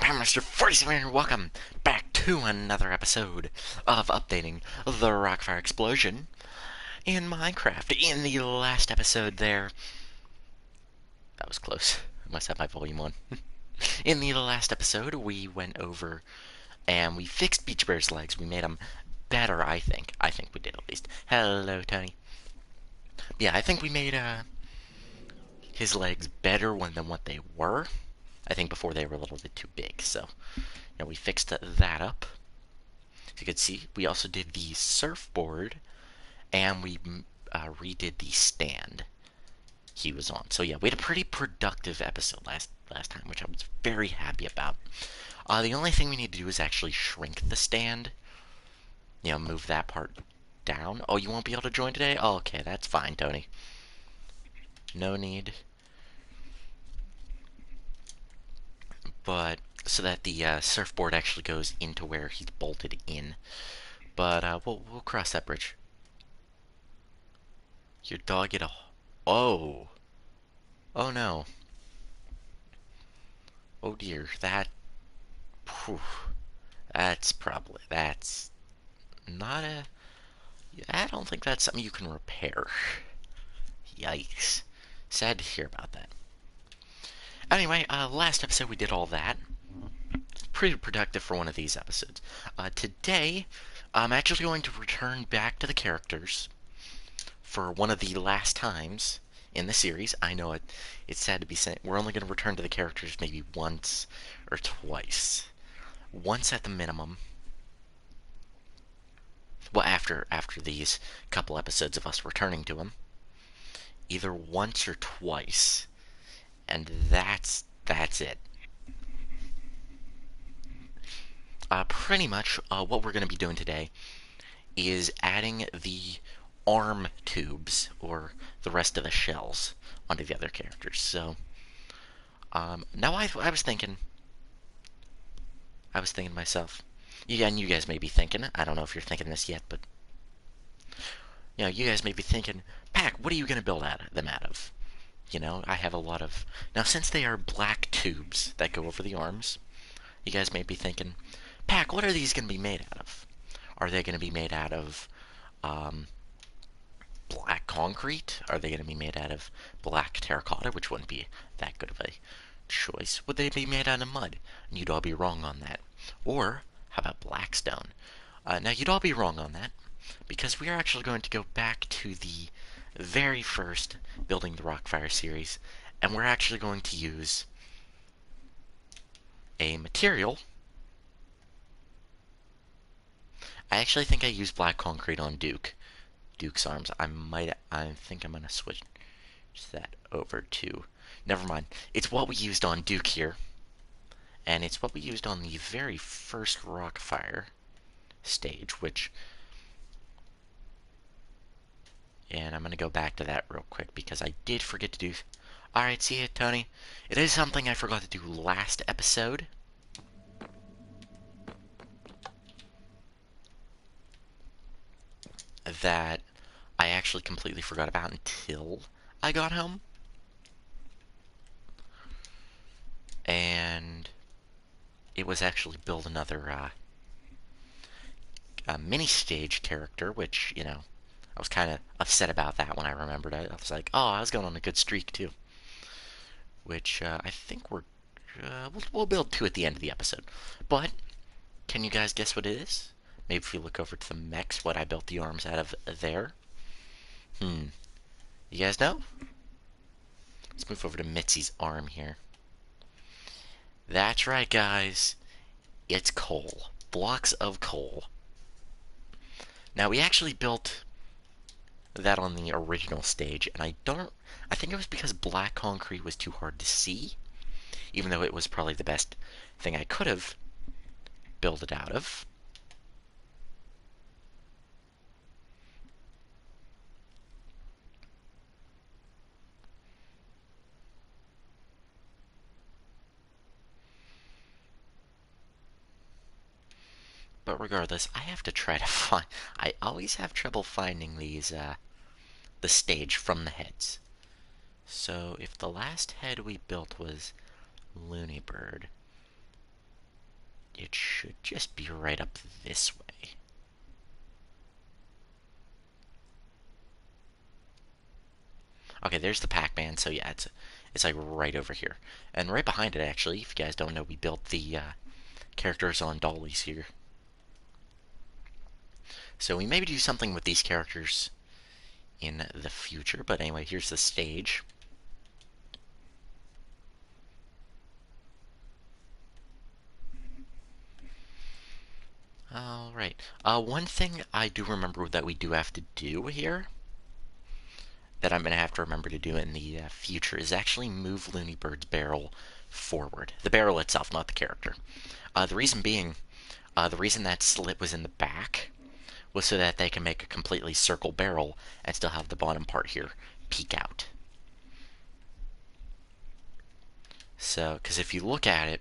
Power Master 47 and welcome back to another episode of Updating the Rockfire Explosion in Minecraft. In the last episode there, that was close. I must have my volume on. In the last episode, we went over and we fixed Beach Bear's legs. We made them better, I think. I think we did at least. Hello, Tony. Yeah, I think we made his legs better than what they were. I think before they were a little bit too big, so we fixed that up. As you can see, we also did the surfboard, and we redid the stand he was on. So yeah, we had a pretty productive episode last time, which I was very happy about. The only thing we need to do is actually shrink the stand. Move that part down. Oh, you won't be able to join today? Oh, okay, that's fine, Tony. No need. But so that the surfboard actually goes into where he's bolted in. But we'll cross that bridge. Your dog get a... Oh. Oh no. Oh dear. That... Whew, that's not a... I don't think that's something you can repair. Yikes. Sad to hear about that. Anyway, last episode we did all that. Pretty productive for one of these episodes. Today, I'm actually going to return back to the characters for one of the last times in the series. I know it's sad to be saying we're only going to return to the characters maybe once or twice. Once at the minimum. Well, after these couple episodes of us returning to them. Either once or twice. And that's it. Pretty much what we're going to be doing today is adding the arm tubes, or the rest of the shells, onto the other characters. So, now I was thinking to myself, and you guys may be thinking, I don't know if you're thinking this yet, but, you guys may be thinking, Pack, what are you going to build them out of? I have a lot of... Now, since they are black tubes that go over the arms, you guys may be thinking, Pack, what are these going to be made out of? Are they going to be made out of, black concrete? Are they going to be made out of black terracotta, which wouldn't be that good of a choice? Would they be made out of mud? And you'd all be wrong on that. Or, how about black stone? Now, you'd all be wrong on that, because we are actually going to go back to the very first Building the Rockfire series, and we're actually going to use a material. I actually think I used black concrete on Duke's arms. I think I'm gonna switch that over to... Never mind. It's what we used on Duke here, and it's what we used on the very first Rockfire stage, which... And I'm going to go back to that real quick, because I did forget to do... Alright, see you, Tony. It is something I forgot to do last episode. That I actually completely forgot about until I got home. And it was actually build another mini-stage character, which, I was kind of upset about that when I remembered it. I was like, oh, I was going on a good streak, too. Which, I think we'll build two at the end of the episode. But, can you guys guess what it is? Maybe if we look over to the mechs, what I built the arms out of there. You guys know? Let's move over to Mitzi's arm here. That's right, guys. It's coal. Blocks of coal. Now, we actually built that on the original stage, and I think it was because black concrete was too hard to see, even though it was probably the best thing I could have built it out of. But regardless, I have to try to find... I always have trouble finding these, the stage from the heads. So, if the last head we built was Looney Bird, it should just be right up this way. Okay, there's the Pac-Man, so yeah, it's like right over here. And right behind it, actually, if you guys don't know, we built the characters on dollies here. So we maybe do something with these characters in the future, but anyway, here's the stage. Alright, one thing I do remember that we do have to do here, that I'm going to have to remember to do in the future, is actually move Looney Bird's barrel forward. The barrel itself, not the character. The reason being, the reason that slit was in the back was so that they can make a completely circle barrel and still have the bottom part here peek out. So, because if you look at it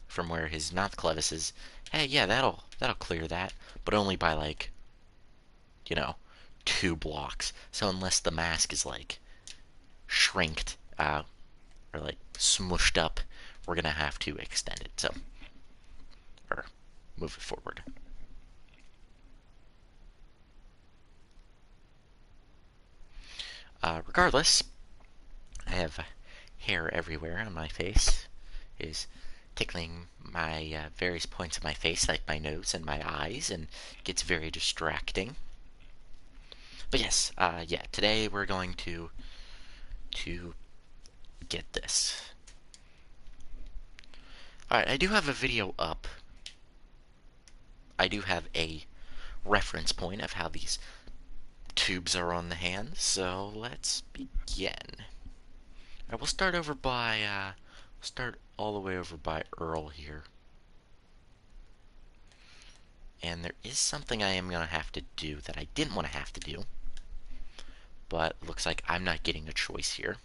from where his mouth clevis is, hey, yeah, that'll clear that, but only by like, you know, 2 blocks. So unless the mask is like shrinked or like smushed up, we're gonna have to extend it. So, or move it forward. Regardless, I have hair everywhere on my face. It is tickling my various points of my face, like my nose and my eyes, and gets very distracting. But yes, yeah, today we're going to get this. Alright, I do have a video up. I do have a reference point of how these tubes are on the hand, so let's begin. Alright, we'll start over by, we'll start all the way over by Earl here. And there is something I am going to have to do that I didn't want to have to do, but looks like I'm not getting a choice here.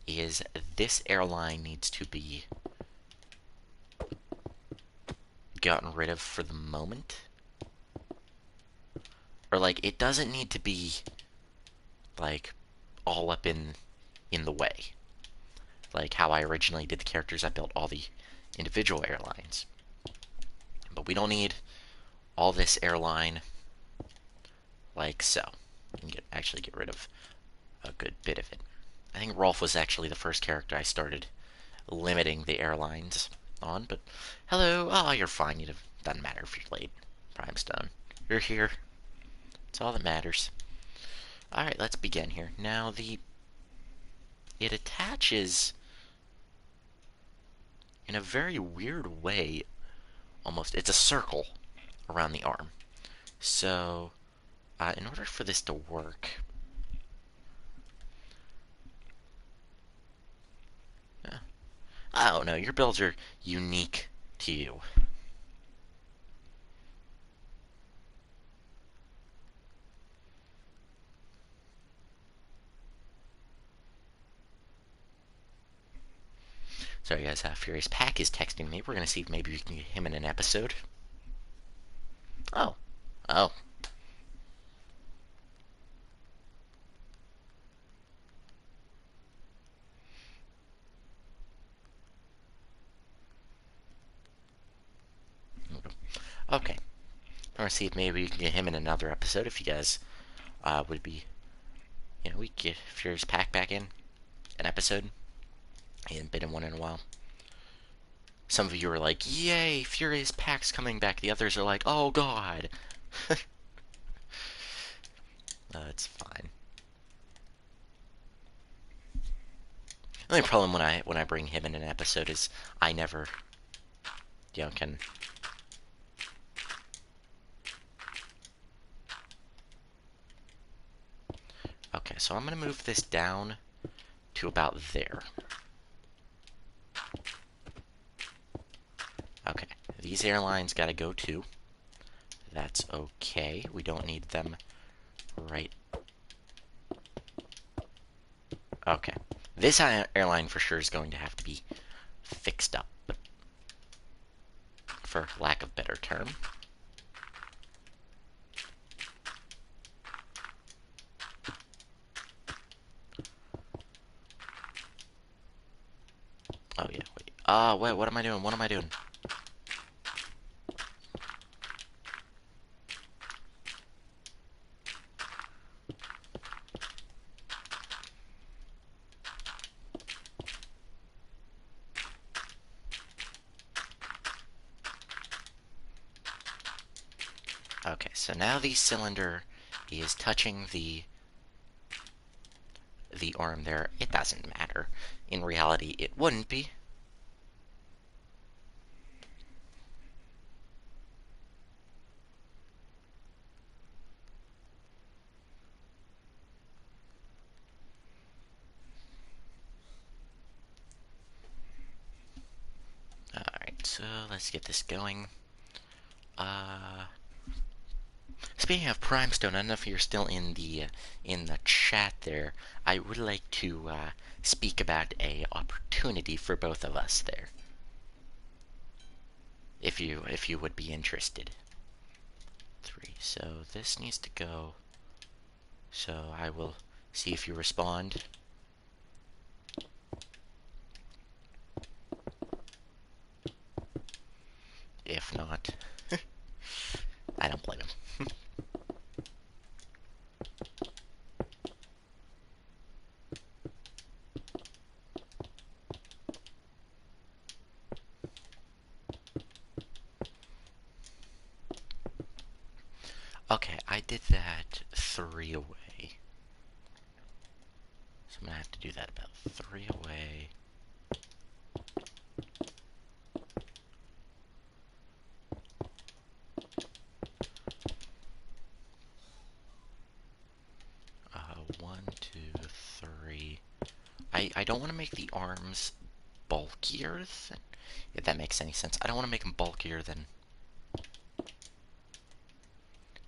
Is this airline needs to be gotten rid of for the moment. Or like it doesn't need to be like all up in the way. Like how I originally did the characters, I built all the individual airlines. But we don't need all this airline like so. We can actually get rid of a good bit of it. I think Rolf was actually the first character I started limiting the airlines on, but hello, oh, you're fine, it doesn't matter if you're late, Primestone. You're here. It's all that matters. Alright, let's begin here. Now, it attaches in a very weird way, almost. It's a circle around the arm. So, in order for this to work, I don't know, your builds are unique to you. Sorry guys, Furious Pack is texting me. We're gonna see if maybe we can get him in an episode. Oh. Oh. Okay. I want to see if maybe we can get him in another episode. If you guys would be, you know, we could get Furious Pack back in an episode. He hadn't been in one in a while. Some of you are like, yay, Furious Pack's coming back. The others are like, oh god. It's fine. The only problem when I bring him in an episode is I never, you know, can. Okay, so I'm gonna move this down to about there. Okay, these airlines gotta go too. That's okay. We don't need them right. Okay. This airline for sure is going to have to be fixed up, for lack of better term. Oh yeah, wait. Wait, what am I doing? What am I doing? Okay, so now the cylinder is touching the arm there. It doesn't matter. In reality, it wouldn't be. Alright, so let's get this going. Speaking of Primestone, I don't know if you're still in the chat there. I would like to speak about a opportunity for both of us there, if you would be interested. 3. So this needs to go. So I will see if you respond. If not, I don't blame him. Okay, I did that 3 away. So I'm gonna have to do that about 3 away. One, two, three. I don't want to make the arms bulkier than, if that makes any sense. I don't want to make them bulkier than.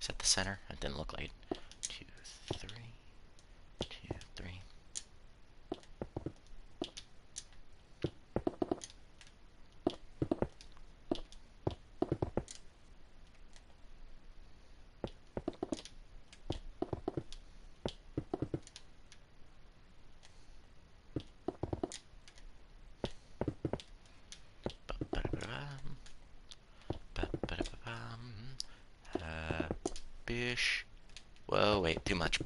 Is that the center? It didn't look like it. 2, 3, 2, 3. Bish. Whoa, wait, too much.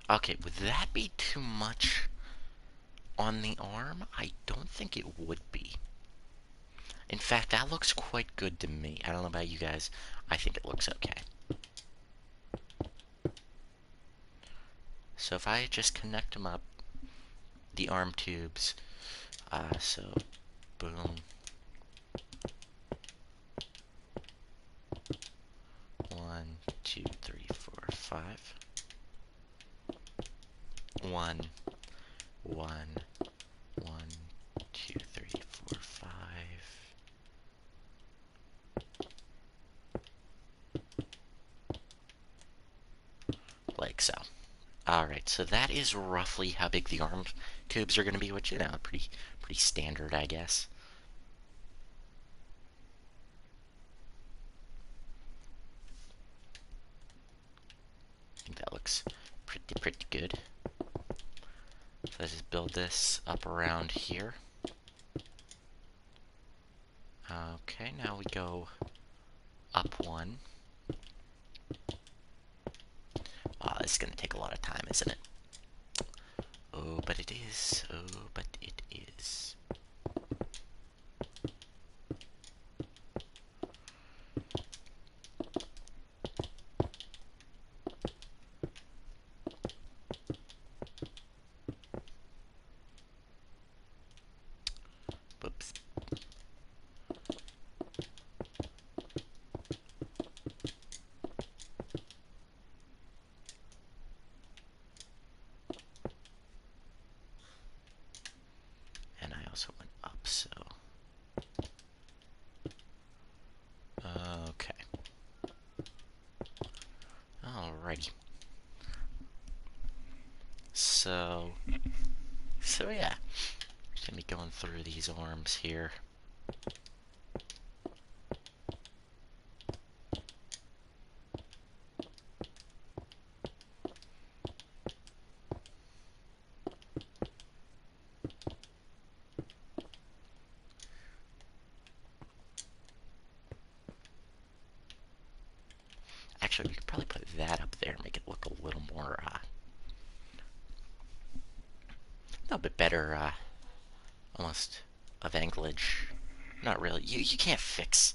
Okay, would that be too much on the arm? I don't think it would be. In fact, that looks quite good to me. I don't know about you guys. I think it looks okay. So if I just connect them up, the arm tubes, so boom. 1, 2, 3, 4, 5. 1, 1, 1, 2, 3, 4, 5. Like so. Alright, so that is roughly how big the arm tubes are going to be, which, you know, pretty standard, I guess. I think that looks pretty good. So let's just build this up around here. Okay, now we go up 1. This is going to take a lot of time, isn't it? Oh, but it is. Oh, but it is. Whoops. And I also went up, so. Okay. Alrighty. So yeah. Just gonna be going through these arms here. actually, we could probably put that up there, make it look a little more, a little bit better, almost of anglage. Not really. You can't fix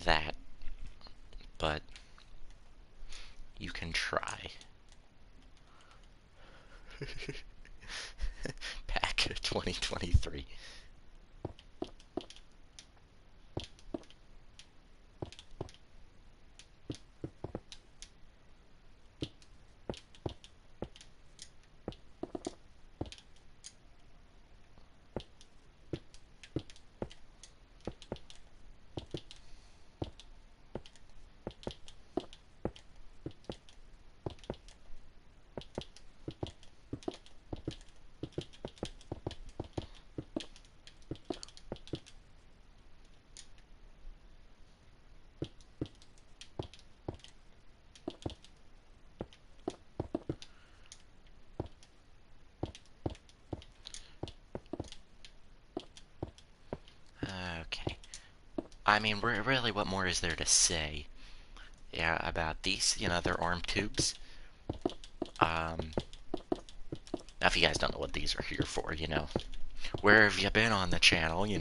that, but you can try. Pack 2023. Okay. I mean, really, what more is there to say? Yeah, about these, they're arm tubes. Now, if you guys don't know what these are here for, where have you been on the channel, all you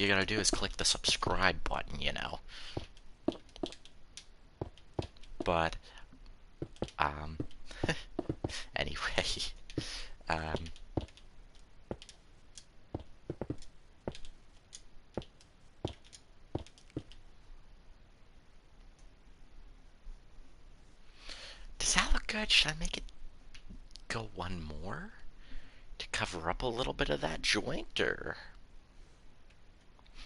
gotta do is click the subscribe button. But, um, anyway, um, does that look good? Should I make it go one more to cover up a little bit of that joint, or?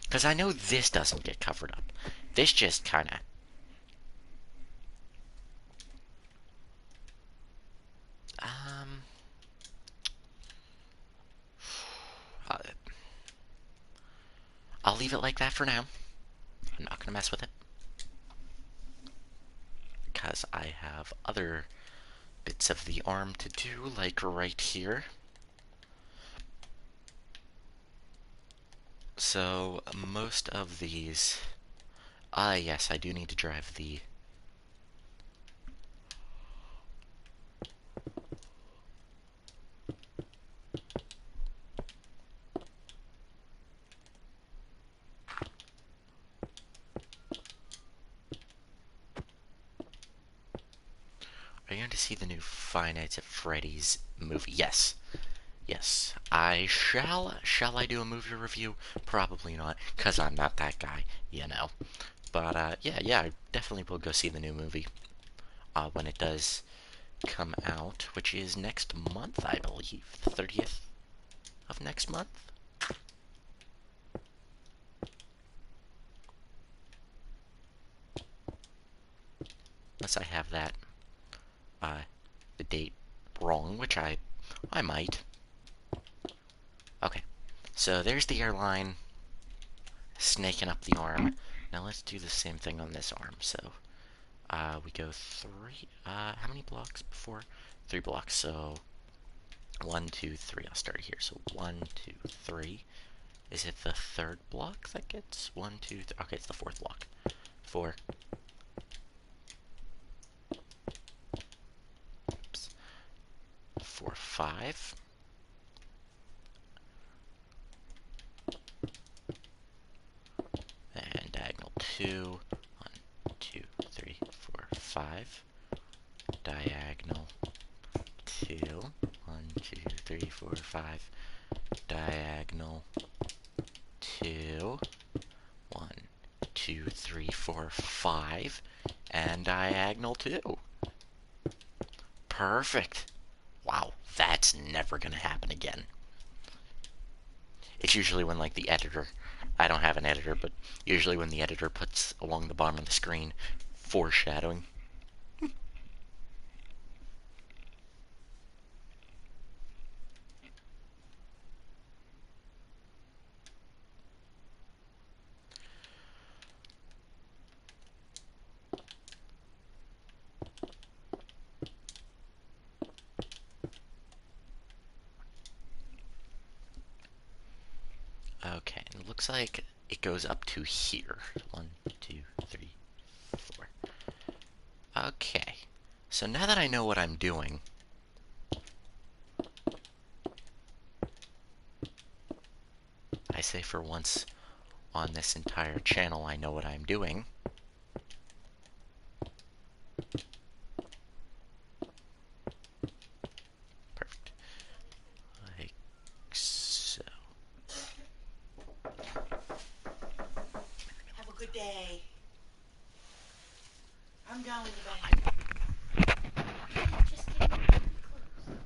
Because I know this doesn't get covered up. This just kind of... Um... Uh, I'll leave it like that for now. I'm not going to mess with it. Because I have other bits of the arm to do, like right here. So, most of these... yes, I do need to drive the... Are you going to see the new Five Nights at Freddy's movie? Yes. Yes, I shall. Shall I do a movie review? Probably not, because I'm not that guy. But, yeah, I definitely will go see the new movie when it does come out, which is next month, I believe. The 30th of next month? Unless I have that, the date wrong, which I might. Okay, so there's the airline snaking up the arm. Now let's do the same thing on this arm. So, we go how many blocks before? 3 blocks, so 1, 2, 3. I'll start here. So 1, 2, 3. Is it the 3rd block that gets 1, 2, 3? Okay, it's the 4th block. 4. Oops. 4, 5. And diagonal 2. 1, 2, 3, 4, 5. Diagonal 2. 1, 2, 3, 4, 5. Diagonal 2. 1, 2, 3, 4, 5. And diagonal 2. Perfect. Wow, that's never gonna happen again. It's usually when, like, the editor... I don't have an editor, but usually when the editor puts along the bottom of the screen, foreshadowing. Okay, and it looks like it goes up to here. 1, 2, 3, 4. Okay. So now that I know what I'm doing, I say for once on this entire channel I know what I'm doing. Perfect. Like so. Have a good day. I'm going to bed. Just getting really close.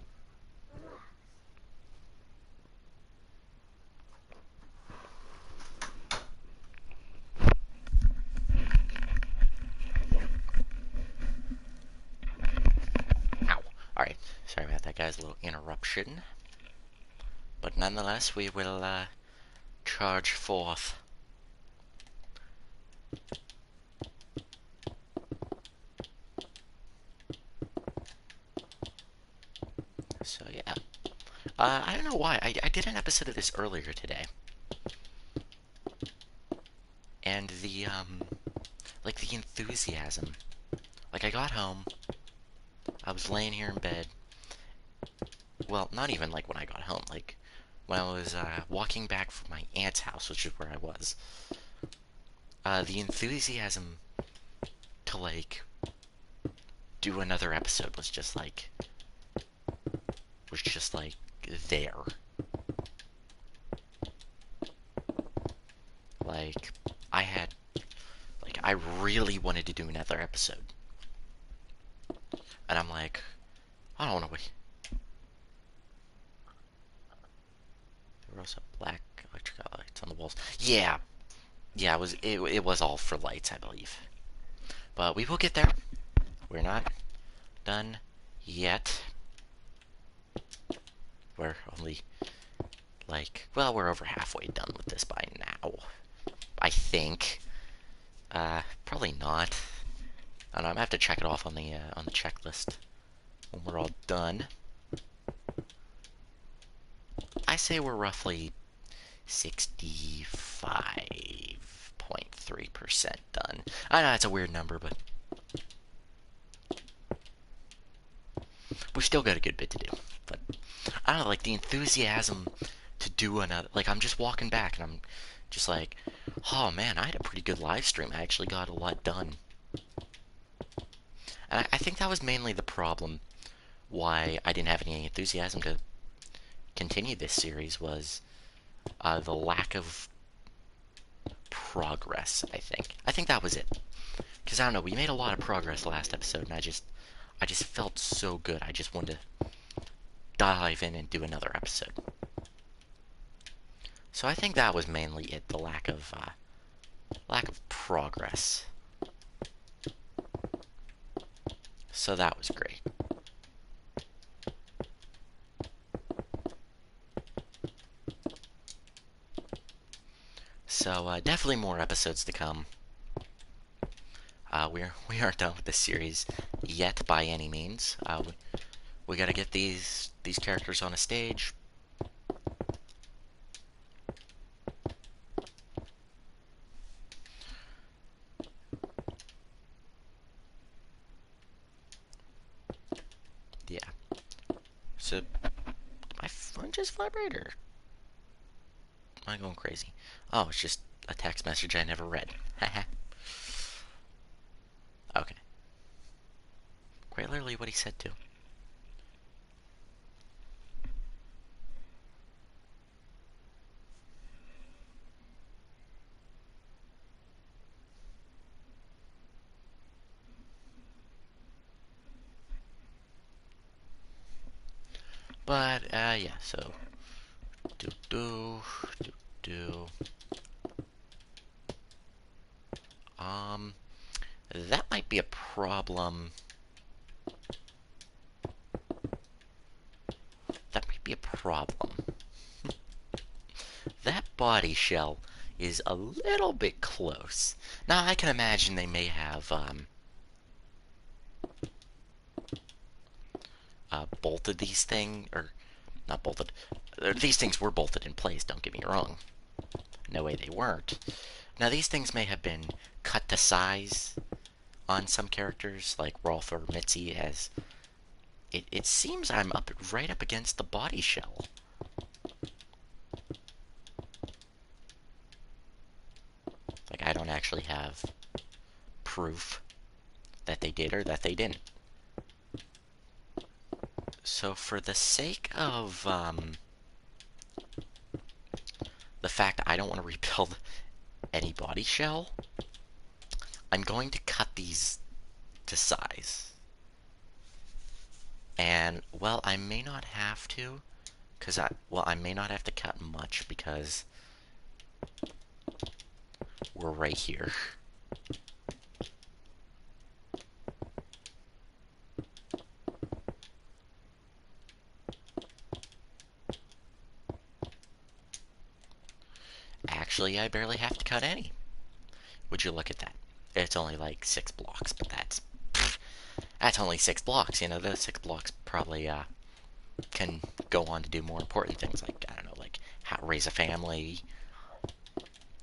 Relax. Ow. Alright, sorry about that, guys. A little interruption. But nonetheless, we will charge forth. So yeah. I don't know why. I did an episode of this earlier today. And like the enthusiasm. Like I got home, I was laying here in bed. Well, not even like when I got home, like when I was walking back from my aunt's house, which is where I was. The enthusiasm to like do another episode was just like there. Like I had like I really wanted to do another episode. And I'm like, I don't want to wait. There were also black electric lights on the walls. Yeah, yeah, it was all for lights, I believe. But we will get there. We're not done yet. We're only like, well, we're over halfway done with this by now. I think. Probably not. I don't know, I'm gonna have to check it off on the checklist when we're all done. I say we're roughly 65.3% done. I know it's a weird number, but we still got a good bit to do. But I don't know, like the enthusiasm to do another. Like I'm just walking back and I'm just like, oh man, I had a pretty good live stream. I actually got a lot done. And I think that was mainly the problem why I didn't have any enthusiasm to continue this series was the lack of progress. I think that was it. Because I don't know, we made a lot of progress last episode, and I just felt so good. I just wanted to dive in and do another episode. So I think that was mainly it, the lack of progress. So that was great. So definitely more episodes to come. We aren't done with this series yet by any means. We got to get these characters on a stage. Yeah. So my phone just vibrated. Am I going crazy? Oh, it's just a text message I never read. Haha. Okay. Quite literally what he said too. But yeah. So do do do do. Um, that might be a problem. That might be a problem. That body shell is a little bit close. Now I can imagine they may have bolted these things, or not bolted. These things were bolted in place. Don't get me wrong. No way they weren't. Now these things may have been cut to size on some characters, like Rolf or Mitzi, as it seems I'm right up against the body shell. Like, I don't actually have proof that they did or that they didn't. So for the sake of the fact I don't want to rebuild any body shell, I'm going to cut these to size. And, well, I may not have to, because I may not have to cut much because we're right here. Actually, I barely have to cut any. Would you look at that? It's only like 6 blocks, but that's only 6 blocks. You know, those 6 blocks probably can go on to do more important things, like, I don't know, like how to raise a family,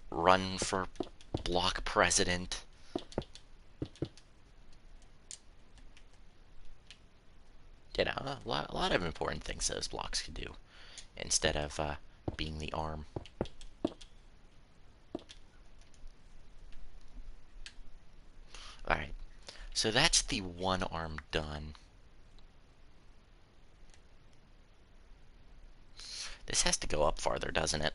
run for block president. You know, a lot of important things those blocks could do instead of being the arm. Alright, so that's the one arm done. This has to go up farther, doesn't it?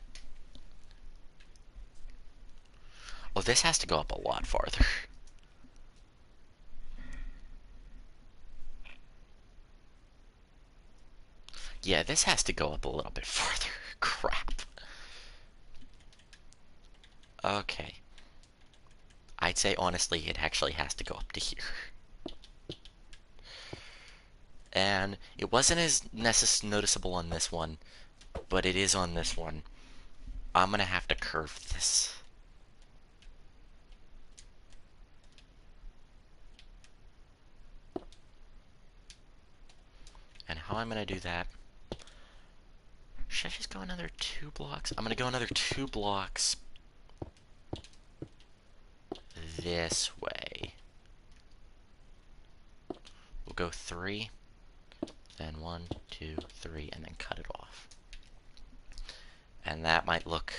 Oh, this has to go up a lot farther. Yeah, this has to go up a little bit farther. Crap. Okay. I'd say, honestly, it actually has to go up to here. And it wasn't as noticeable on this one, but it is on this one. I'm gonna have to curve this. And how I'm gonna do that... Should I just go another 2 blocks? I'm gonna go another 2 blocks this way. We'll go 3, then 1, 2, 3, and then cut it off. And that might look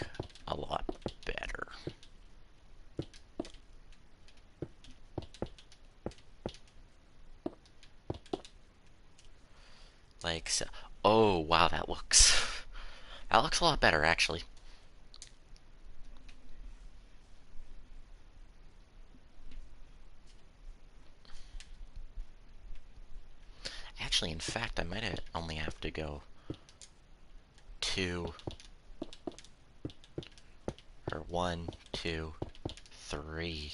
a lot better. Like so. Oh, wow, that looks a lot better, actually. Actually, in fact, I might only have to go 2, or 1, 2, 3,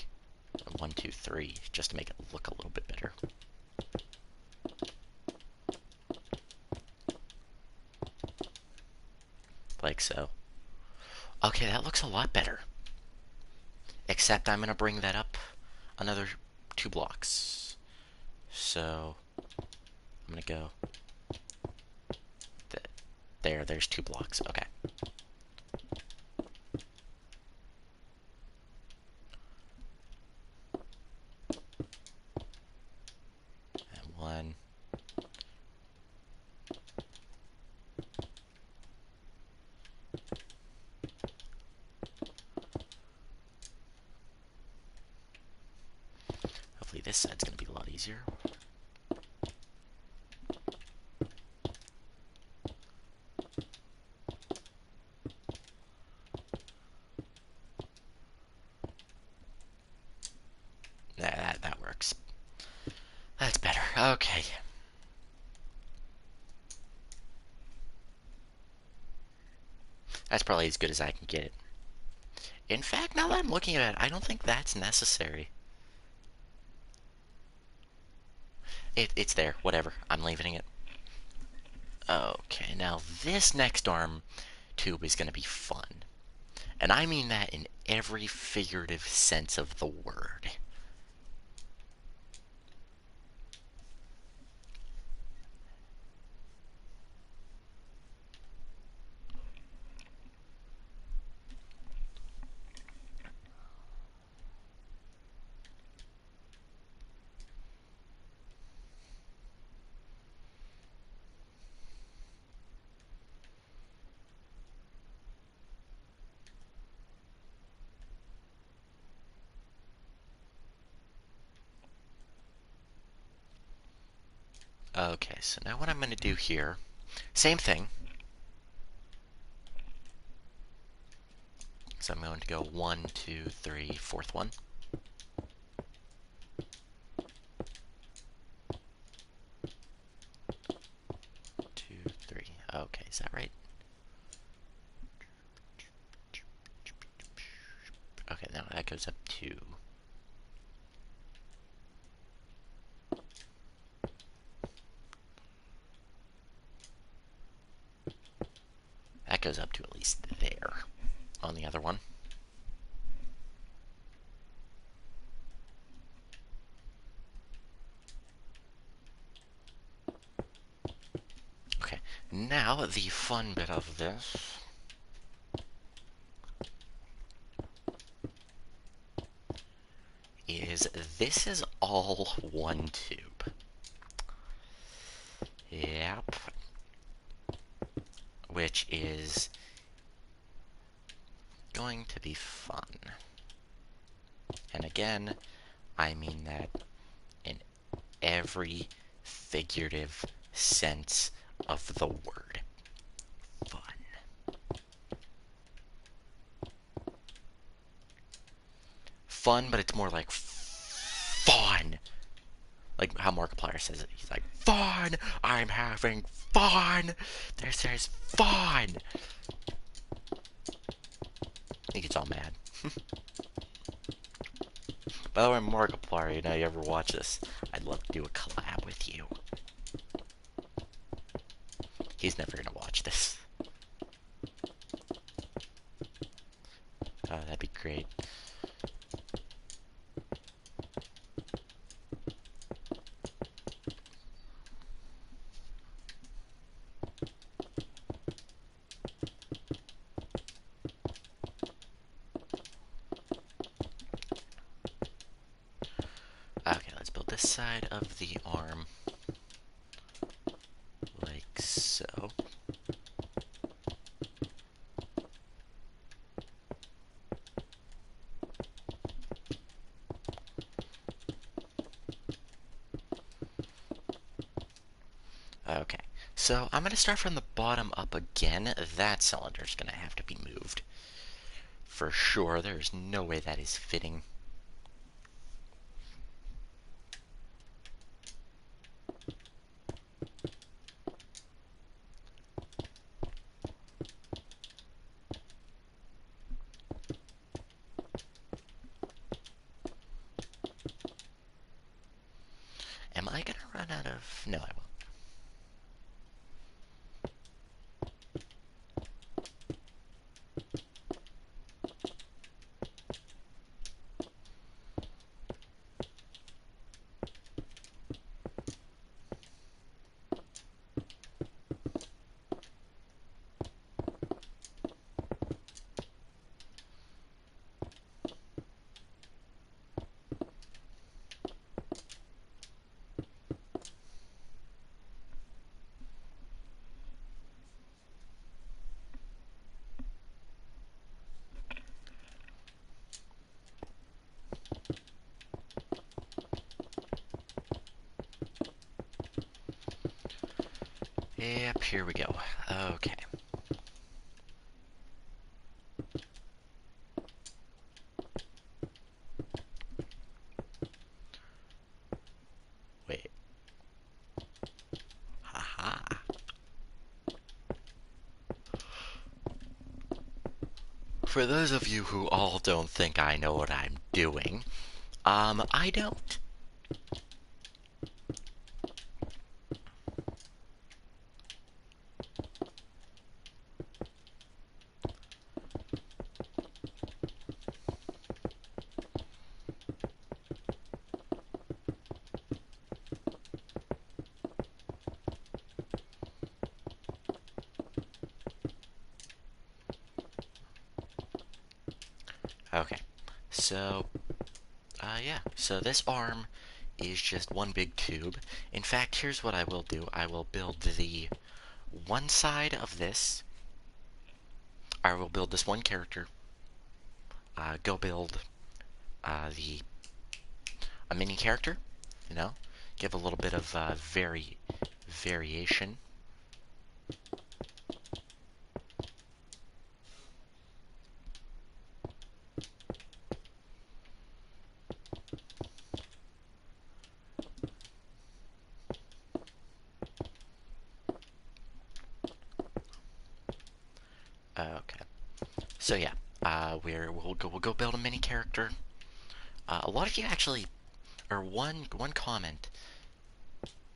1, 2, 3, just to make it look a little bit better. Like so. Okay, that looks a lot better. Except I'm gonna bring that up another 2 blocks. So I'm gonna go there's 2 blocks. Okay. And 1. Hopefully this side's gonna be a lot easier. That works. That's better. Okay. That's probably as good as I can get it. In fact, now that I'm looking at it, I don't think that's necessary. It's there. Whatever. I'm leaving it. Okay, now this next arm tube is going to be fun. And I mean that in every figurative sense of the word. Okay, so now what I'm going to do here, same thing. So I'm going to go 1, 2, 3, fourth one. 2, 3. Okay, is that right? Okay, now that goes up 2. That goes up to at least there on the other one. Okay, now the fun bit of this is this is all one tube. Yep. Which is going to be fun. And again, I mean that in every figurative sense of the word. Fun. Fun, but it's more like fun. Like how Markiplier says it. He's like, fun! I'm having fun! This is fun! He gets all mad. By the way, Markiplier, you know, you ever watch this, I'd love to do a collab with you. He's never gonna watch this. Oh, that'd be great. Okay, let's build this side of the arm. Like so. Okay, so I'm going to start from the bottom up again. That cylinder's going to have to be moved. For sure, there's no way that is fitting. Am I going to run out of... No, I won't. Yep, here we go. Okay. Wait. Haha. For those of you who all don't think I know what I'm doing, I don't. Okay, so, yeah, so this arm is just one big tube. In fact, here's what I will do. I will build the one side of this. I will build this one character. Go build a mini character, you know? Give a little bit of variation. Okay. So yeah, we'll go build a mini character. A lot of you actually, or one comment.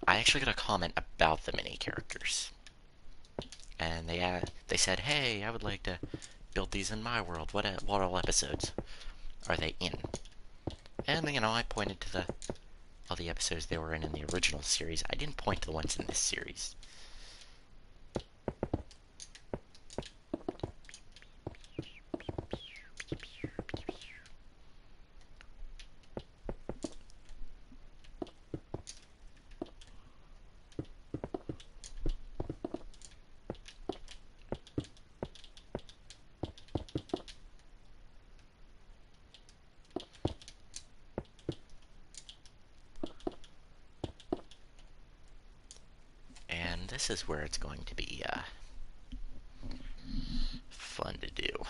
I actually got a comment about the mini characters, and they said, "Hey, I would like to build these in my world. What all episodes are they in?" And I pointed to all the episodes they were in the original series. I didn't point to the ones in this series. And this is where it's going to be fun to do.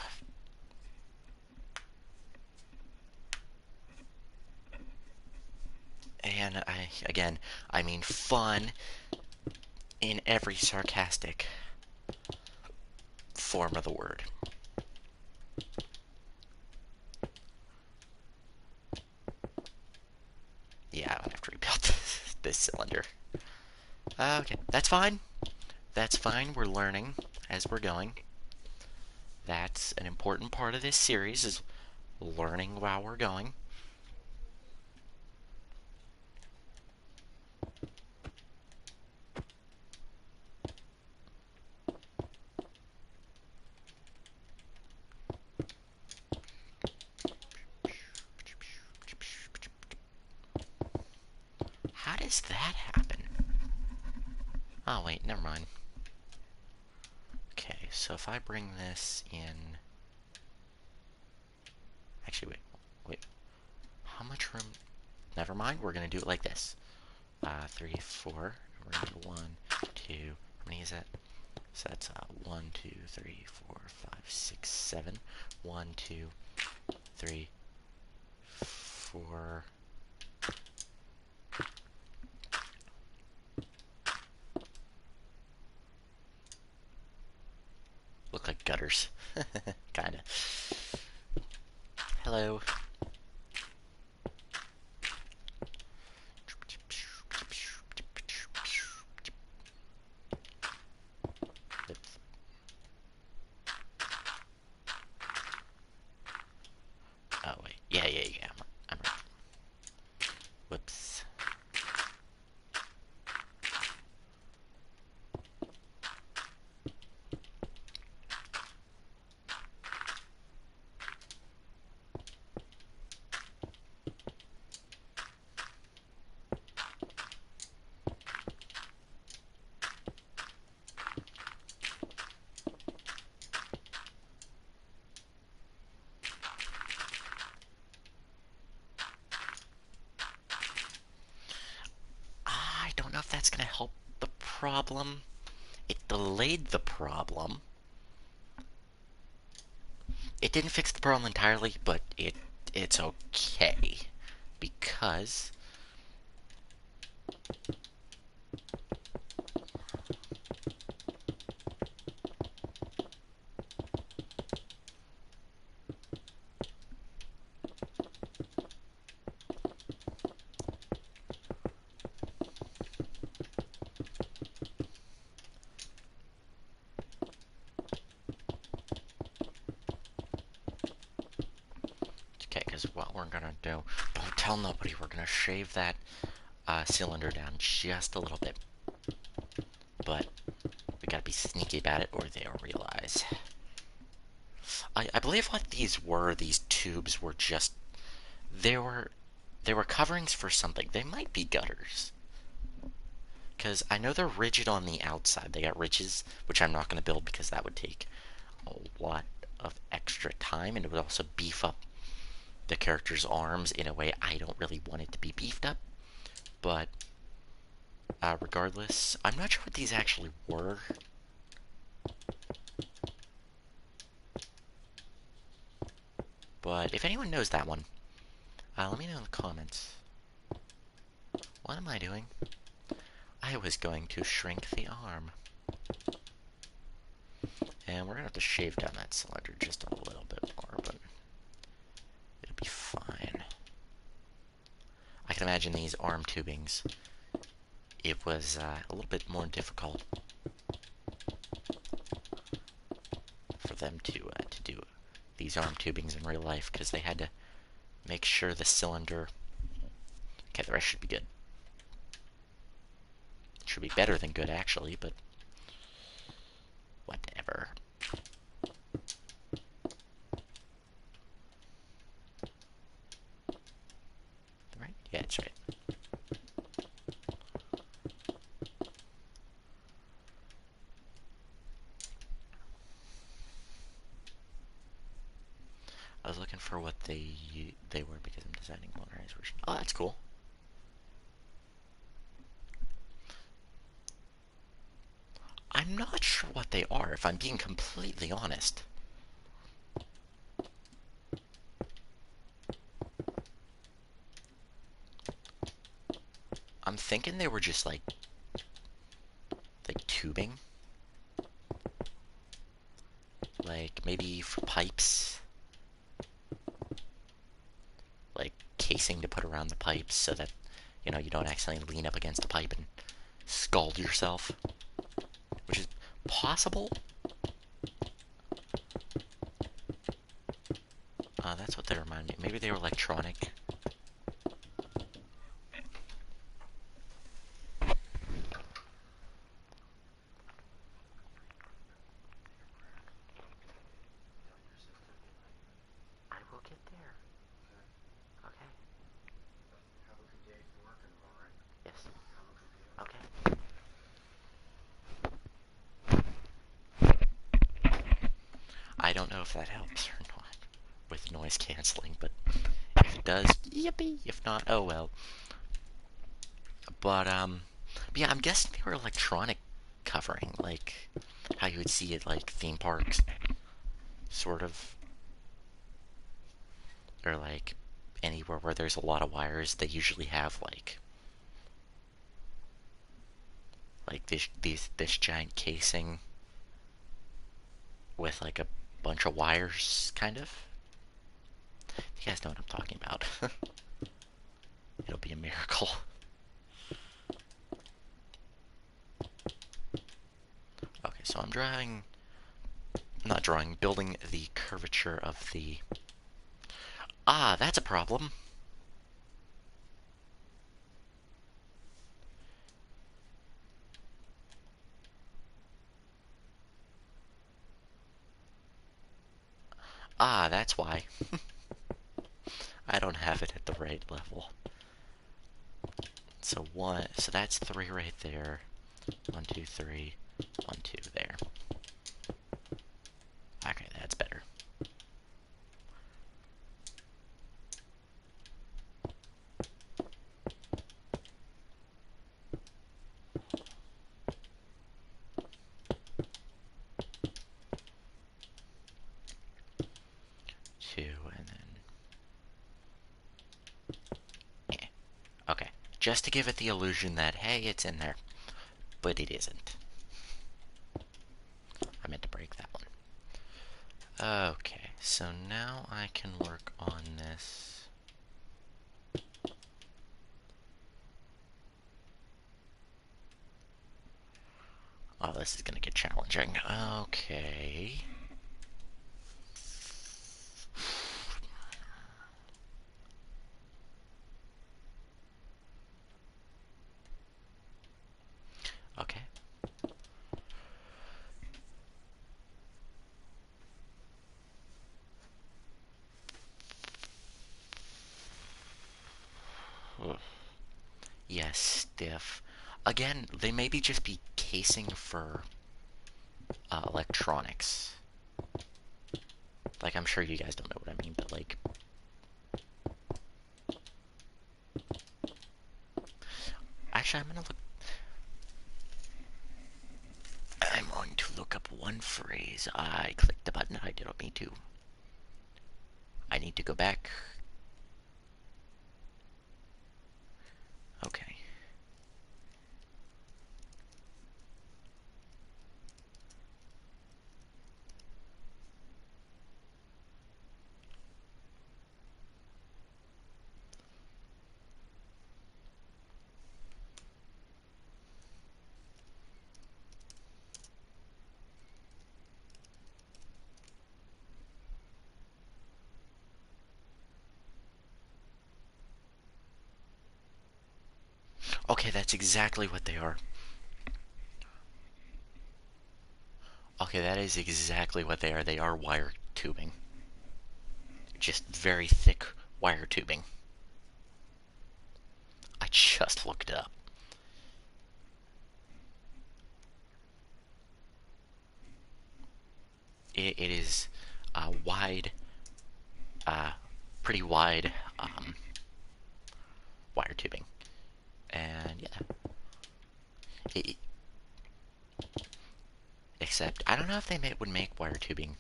And I mean fun in every sarcastic form of the word. Yeah, I'm gonna have to rebuild this cylinder. Okay, that's fine. That's fine. We're learning as we're going. That's an important part of this series, is learning while we're going. How does that happen? Oh, wait, never mind. Okay, so if I bring this in... Actually, wait. How much room... Never mind, we're going to do it like this. 3, 4. We're going to do 1, 2... How many is that? So that's 1, 2, 3, 4, 5, 6, 7. 1, 2, 3, 4... Look like gutters. Kinda. Hello. Oh, wait. Yeah. I'm right. Whoops. I don't know if that's gonna help the problem. It delayed the problem. It didn't fix the problem entirely, but it's okay. Because... Okay, because what we're gonna do... Don't tell nobody, we're gonna shave that cylinder down just a little bit. But we gotta be sneaky about it or they'll realize. I believe what these tubes were just... They were coverings for something. They might be gutters. Because I know they're rigid on the outside. They got ridges, which I'm not going to build because that would take a lot of extra time, and it would also beef up the character's arms in a way I don't really want it to be beefed up. But Regardless, I'm not sure what these actually were. But if anyone knows that one, let me know in the comments. What am I doing? I was going to shrink the arm. And we're gonna have to shave down that cylinder just a little bit more, but it'll be fine. I can imagine these arm tubings. It was a little bit more difficult for them to do these arm tubings in real life because they had to make sure the cylinder. Okay, the rest should be good. Should be better than good actually, but whatever. Right? Yeah, it's right. I was looking for what they were because I'm designing modernized version. Oh, that's cool. I'm not sure what they are, if I'm being completely honest. I'm thinking they were just like tubing. Like maybe for pipes. Like casing to put around the pipes so that, you know, you don't accidentally lean up against the pipe and scald yourself. Which is possible. That's what they remind me. Maybe they were electronic. I will get there. Okay. Have a good day for work tomorrow, right? Yes. Have a good day. Okay. I don't know if that helps or not with noise canceling, but if it does, yippee. If not, oh well. But yeah, I'm guessing they were electronic covering, like how you would see it like theme parks, sort of, or like anywhere where there's a lot of wires. They usually have like this giant casing with like a bunch of wires, kind of. You guys know what I'm talking about. It'll be a miracle. Okay, so I'm building the curvature of the... Ah, that's a problem. Ah, that's why. I don't have it at the right level. So that's 3 right there. 1, 2, 3. 1, 2 there. Okay, that's better. Two, and then... Okay. Just to give it the illusion that, hey, it's in there. But it isn't. I meant to break that one. Okay, so now I can work on this. Oh, this is gonna get challenging. Okay. Okay. Yes, stiff. Again, they maybe just be casing for electronics. Like, I'm sure you guys don't know what I mean, but like... Actually, I'm gonna look... one phrase. I clicked the button. I didn't mean to. I need to go back. Okay. Okay, that's exactly what they are. Okay, that is exactly what they are. They are wire tubing. Just very thick wire tubing. I just looked it up. It is wide, uh, pretty wide wire tubing. And yeah. It, except, I don't know if they would make wire tubing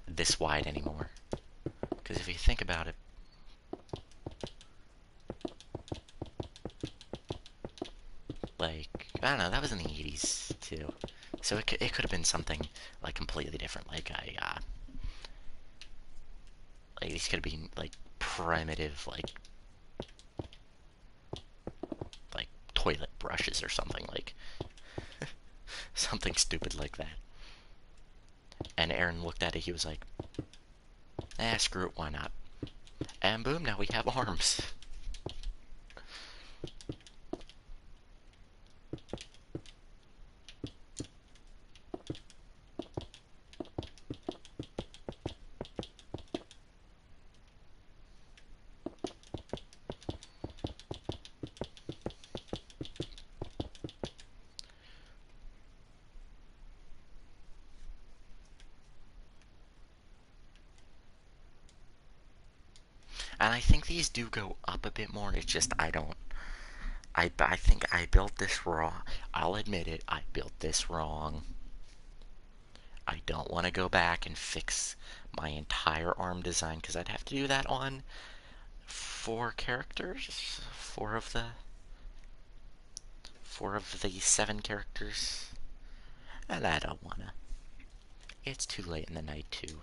this wide anymore. Because if you think about it, like, I don't know, that was in the 80s too. So it could have been something like completely different. Like like these could have been like primitive, like toilet brushes or something, like something stupid like that. And Aaron looked at it, he was like, screw it, why not? And boom, now we have arms. And I think these do go up a bit more, it's just I don't... I think I built this wrong. I'll admit it, I built this wrong. I don't want to go back and fix my entire arm design, because I'd have to do that on 4 characters? 4 of the 7 characters? And I don't wanna. It's too late in the night, too.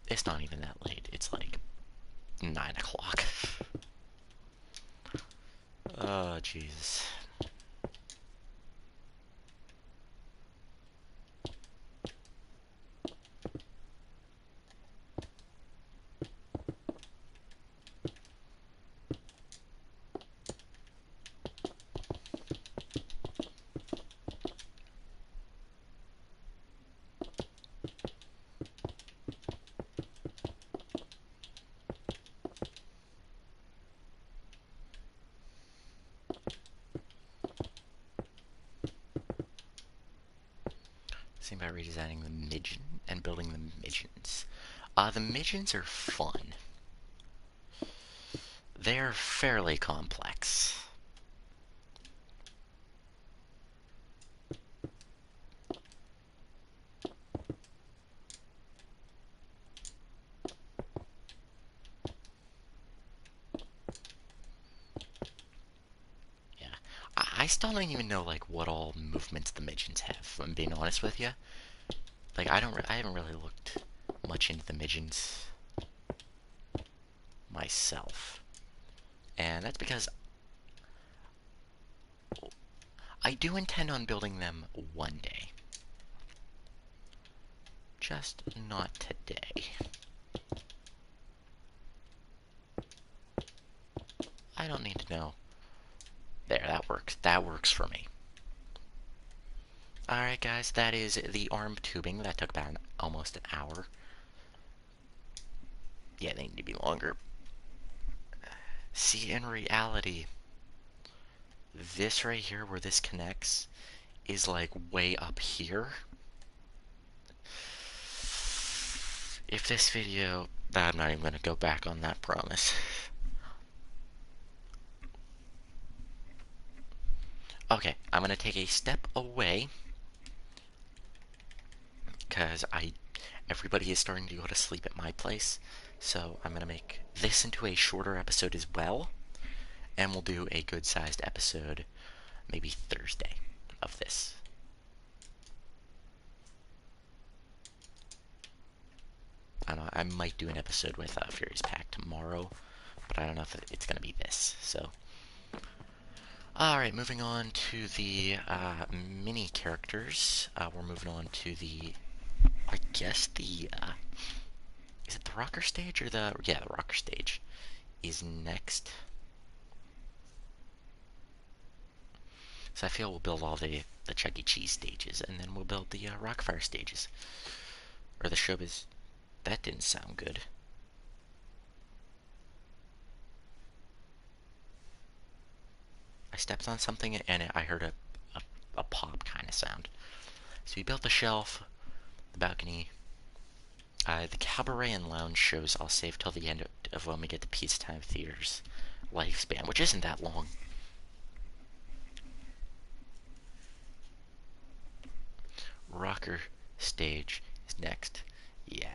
It's not even that late. It's like 9 o'clock. Oh, Jesus. Think about redesigning the midget and building the midgets. The midgets are fun. They're fairly complex. Yeah. I still don't even know, like, what all movements the midgets have, if I'm being honest with you. Like, I haven't really looked much into the midgets myself. And that's because I do intend on building them one day. Just not today. I don't need to know. There, that works. That works for me. Alright guys, that is the arm tubing. That took about almost an hour. Yeah, they need to be longer. See, in reality, this right here where this connects is like way up here. If this video... I'm not even going to go back on that promise. Okay, I'm gonna take a step away because everybody is starting to go to sleep at my place. So I'm gonna make this into a shorter episode as well, and we'll do a good-sized episode maybe Thursday of this. I don't know, I might do an episode with Furious Pack tomorrow, but I don't know if it's gonna be this. So, all right, moving on to the mini characters. We're moving on to the, I guess the is it the rocker stage or the rocker stage is next. So I feel we'll build all the Chuck E. Cheese stages, and then we'll build the Rockfire stages. Or the Showbiz. That didn't sound good. I stepped on something and I heard a pop kind of sound. So we built the shelf, the balcony. The cabaret and lounge shows I'll save till the end of when we get to Peacetime Theater's lifespan, which isn't that long. Rocker stage is next. Yeah.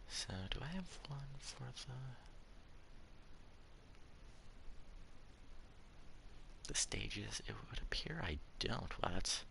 So, do I have one for the stages? It would appear I don't. Well, that's...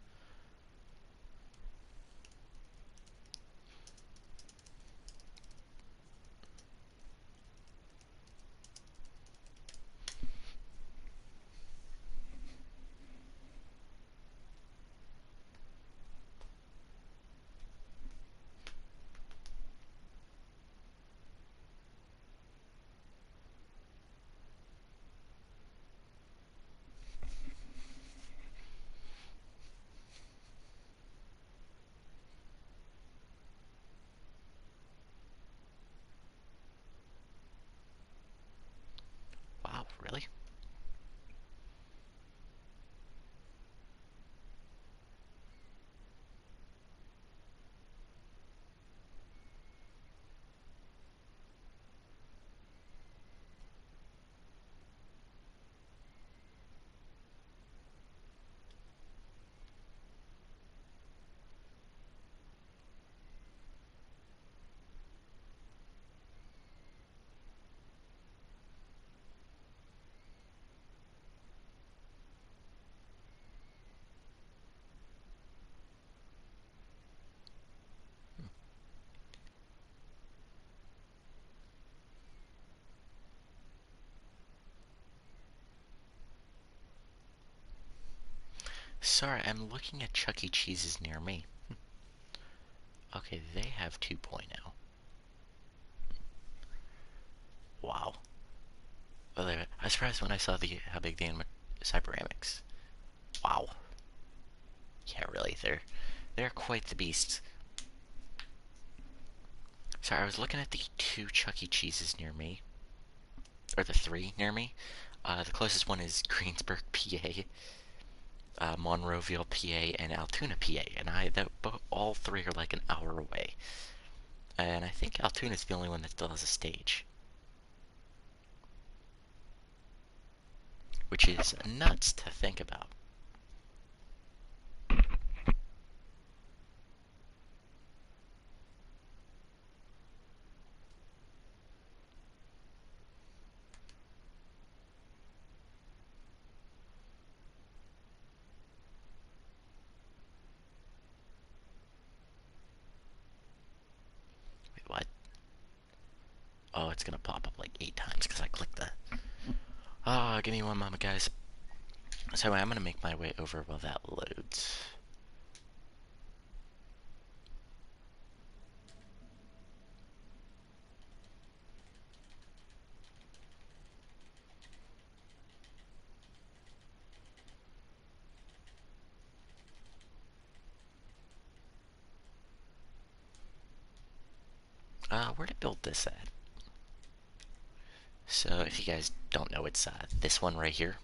Wow, really? Sorry, I'm looking at Chuck E. Cheese's near me. Okay, they have 2.0. Wow. Well, I was surprised when I saw how big the Cyberamics. Wow. Yeah, really, they're quite the beasts. Sorry, I was looking at the 2 Chuck E. Cheese's near me. Or the 3 near me. The closest one is Greensburg, PA. Monroeville, PA, and Altoona, PA, and all 3 are like an hour away. And I think Altoona is the only one that still has a stage, which is nuts to think about. Wait, what? Oh, it's gonna pop up like 8 times because I clicked the... Ah, give me one moment, guys. So I'm gonna make my way over while that loads. Where to build this at? So if you guys don't know, it's this one right here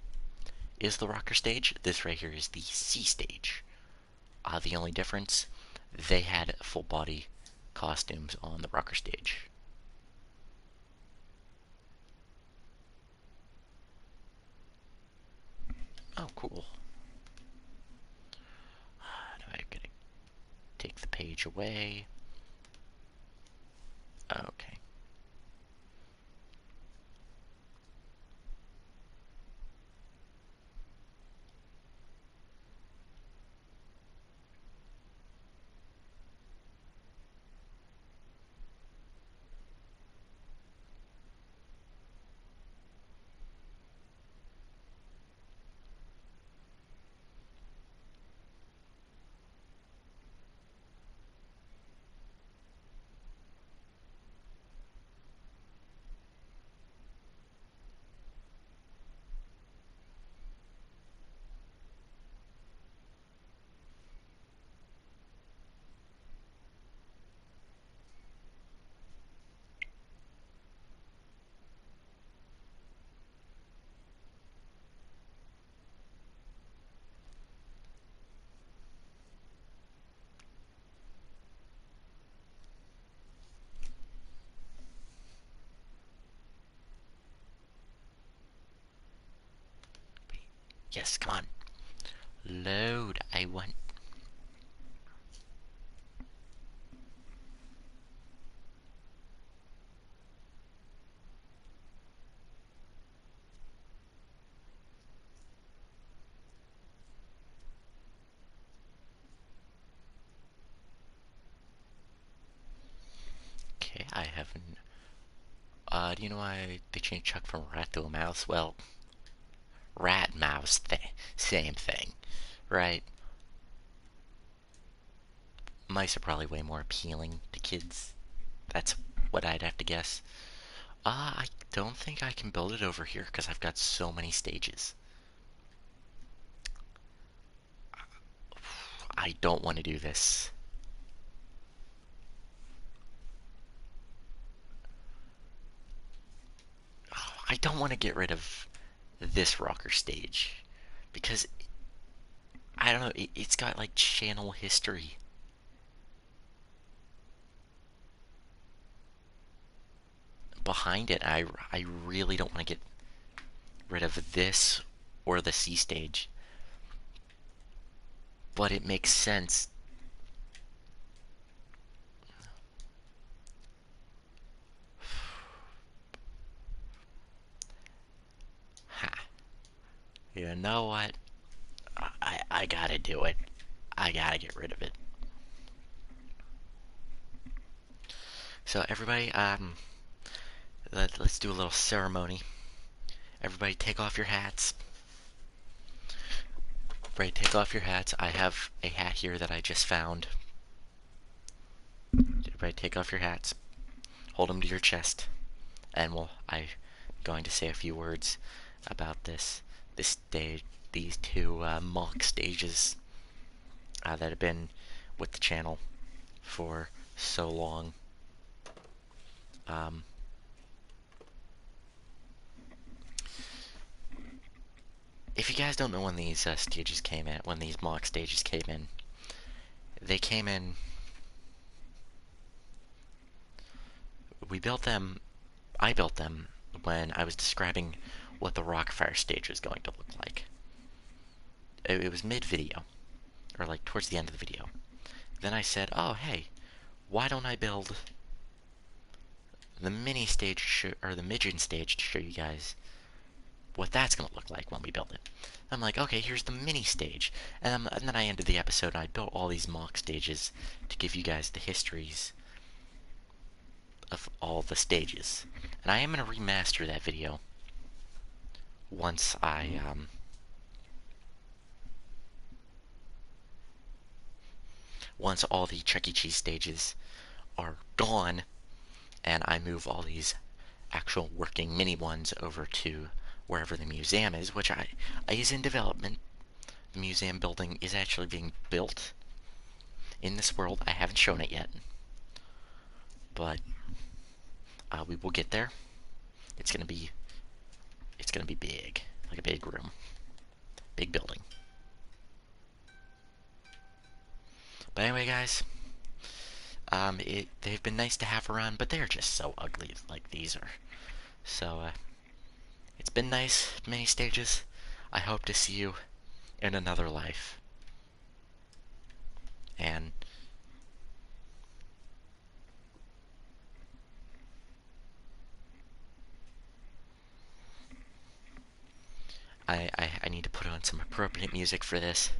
is the rocker stage. This right here is the C stage. The only difference, they had full body costumes on the rocker stage. cool. I'm gonna take the page away. Okay. Yes, come on. Load. I want. Okay, I haven't. Do you know why they changed Chuck from rat to a mouse? Well, rat, mouse, same thing, right? Mice are probably way more appealing to kids. That's what I'd have to guess. I don't think I can build it over here because I've got so many stages. I don't want to do this. I don't want to get rid of this rocker stage because I don't know, it's got like channel history. Behind it, I really don't want to get rid of this or the C stage. But it makes sense. Ha. You know what? I gotta do it. I gotta get rid of it. So everybody, let's do a little ceremony. Everybody take off your hats. Everybody take off your hats. I have a hat here that I just found. Everybody take off your hats. Hold them to your chest. And I'm going to say a few words about this stage, these two mock stages that have been with the channel for so long. If you guys don't know when these stages came in, when these mock stages came in, they came in. We built them. I built them when I was describing what the Rockfire stage was going to look like. It was mid-video, or like towards the end of the video. Then I said, "Oh, hey, why don't I build the mini stage or the midget stage to show you guys what that's going to look like when we build it?" I'm like, okay, here's the mini stage. And then I ended the episode and I built all these mock stages to give you guys the histories of all the stages. And I am going to remaster that video once once all the Chuck E. Cheese stages are gone and I move all these actual working mini ones over to wherever the museum is, which is in development. The museum building is actually being built in this world. I haven't shown it yet, but we will get there. It's gonna be big, like a big room, big building. But anyway, guys, they've been nice to have around, but they're just so ugly, like these are. So it's been nice, many stages. I hope to see you in another life. And I need to put on some appropriate music for this.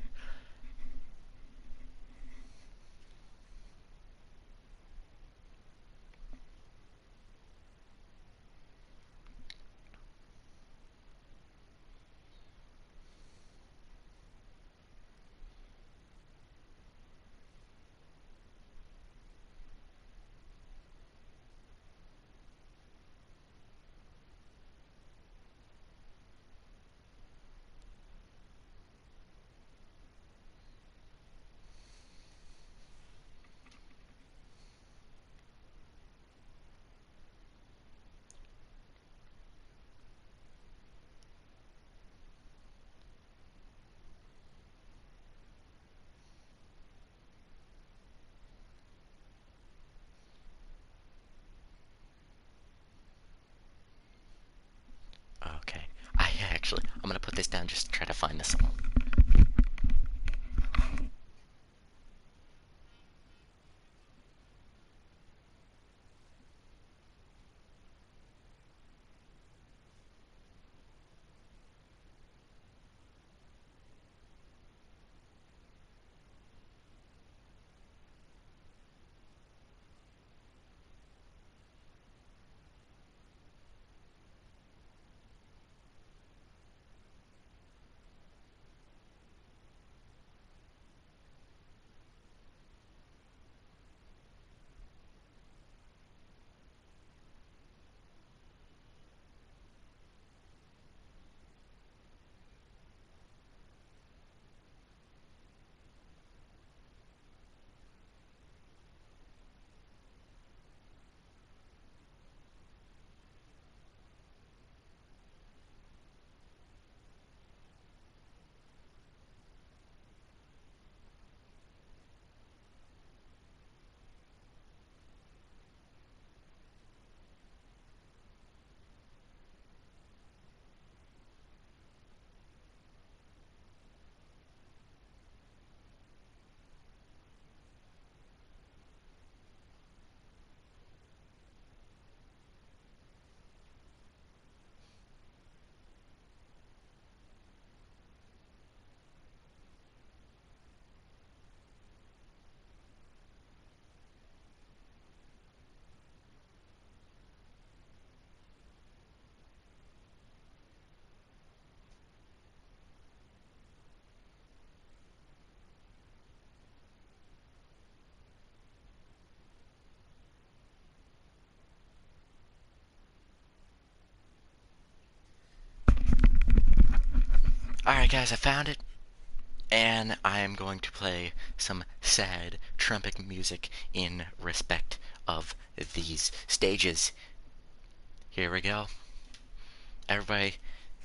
Okay. I'm gonna put this down just to try to find the song. Alright, guys, I found it. And I am going to play some sad trumpet music in respect of these stages. Here we go. Everybody,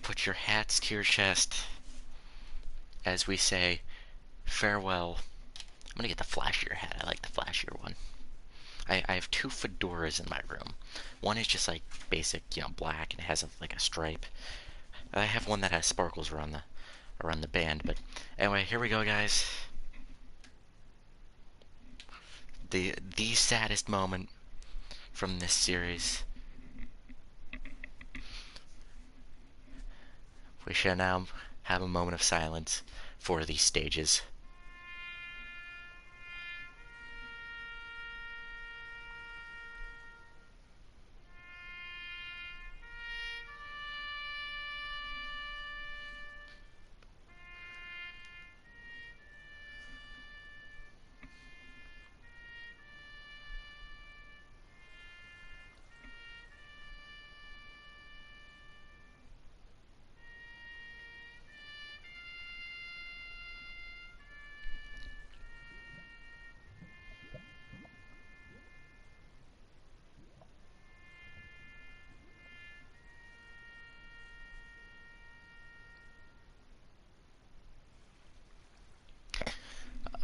put your hats to your chest as we say farewell. I'm gonna get the flashier hat. I like the flashier one. I have two fedoras in my room. One is just like basic, black and it has like a stripe. I have one that has sparkles around the band. But anyway, here we go, guys. The saddest moment from this series. We shall now have a moment of silence for these stages.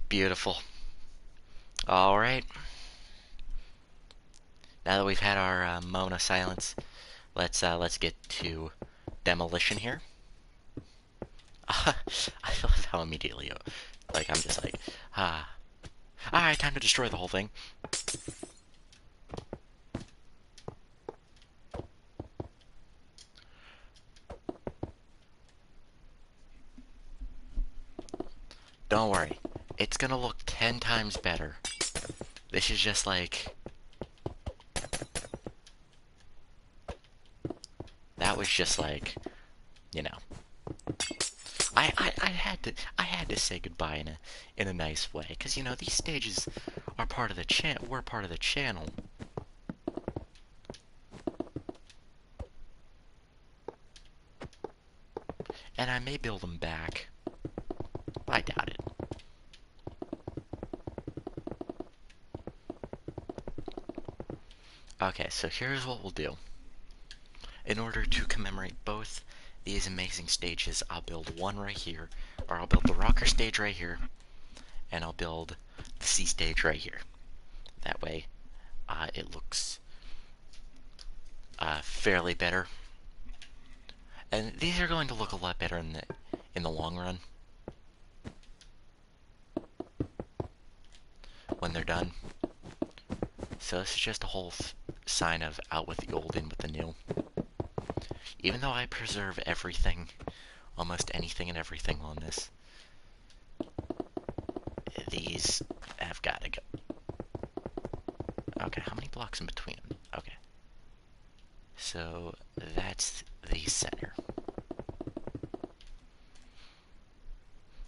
Beautiful. All right. Now that we've had our moment of silence, let's get to demolition here. I love how immediately, like, I'm just like, alright, time to destroy the whole thing. Don't worry, it's gonna look 10 times better. This is just like, that was just like, you know. I had to say goodbye in a nice way, because you know these stages are part of the we're part of the channel. And I may build them back. I doubt it. Okay, so here's what we'll do. In order to commemorate both these amazing stages, I'll build one right here, or I'll build the rocker stage right here, and I'll build the sea stage right here. That way, it looks fairly better. And these are going to look a lot better in the long run when they're done. So this is just a whole sign of out with the old, in with the new. Even though I preserve everything, almost anything and everything on this, these have got to go. Okay, how many blocks in between them? Okay. So that's the center.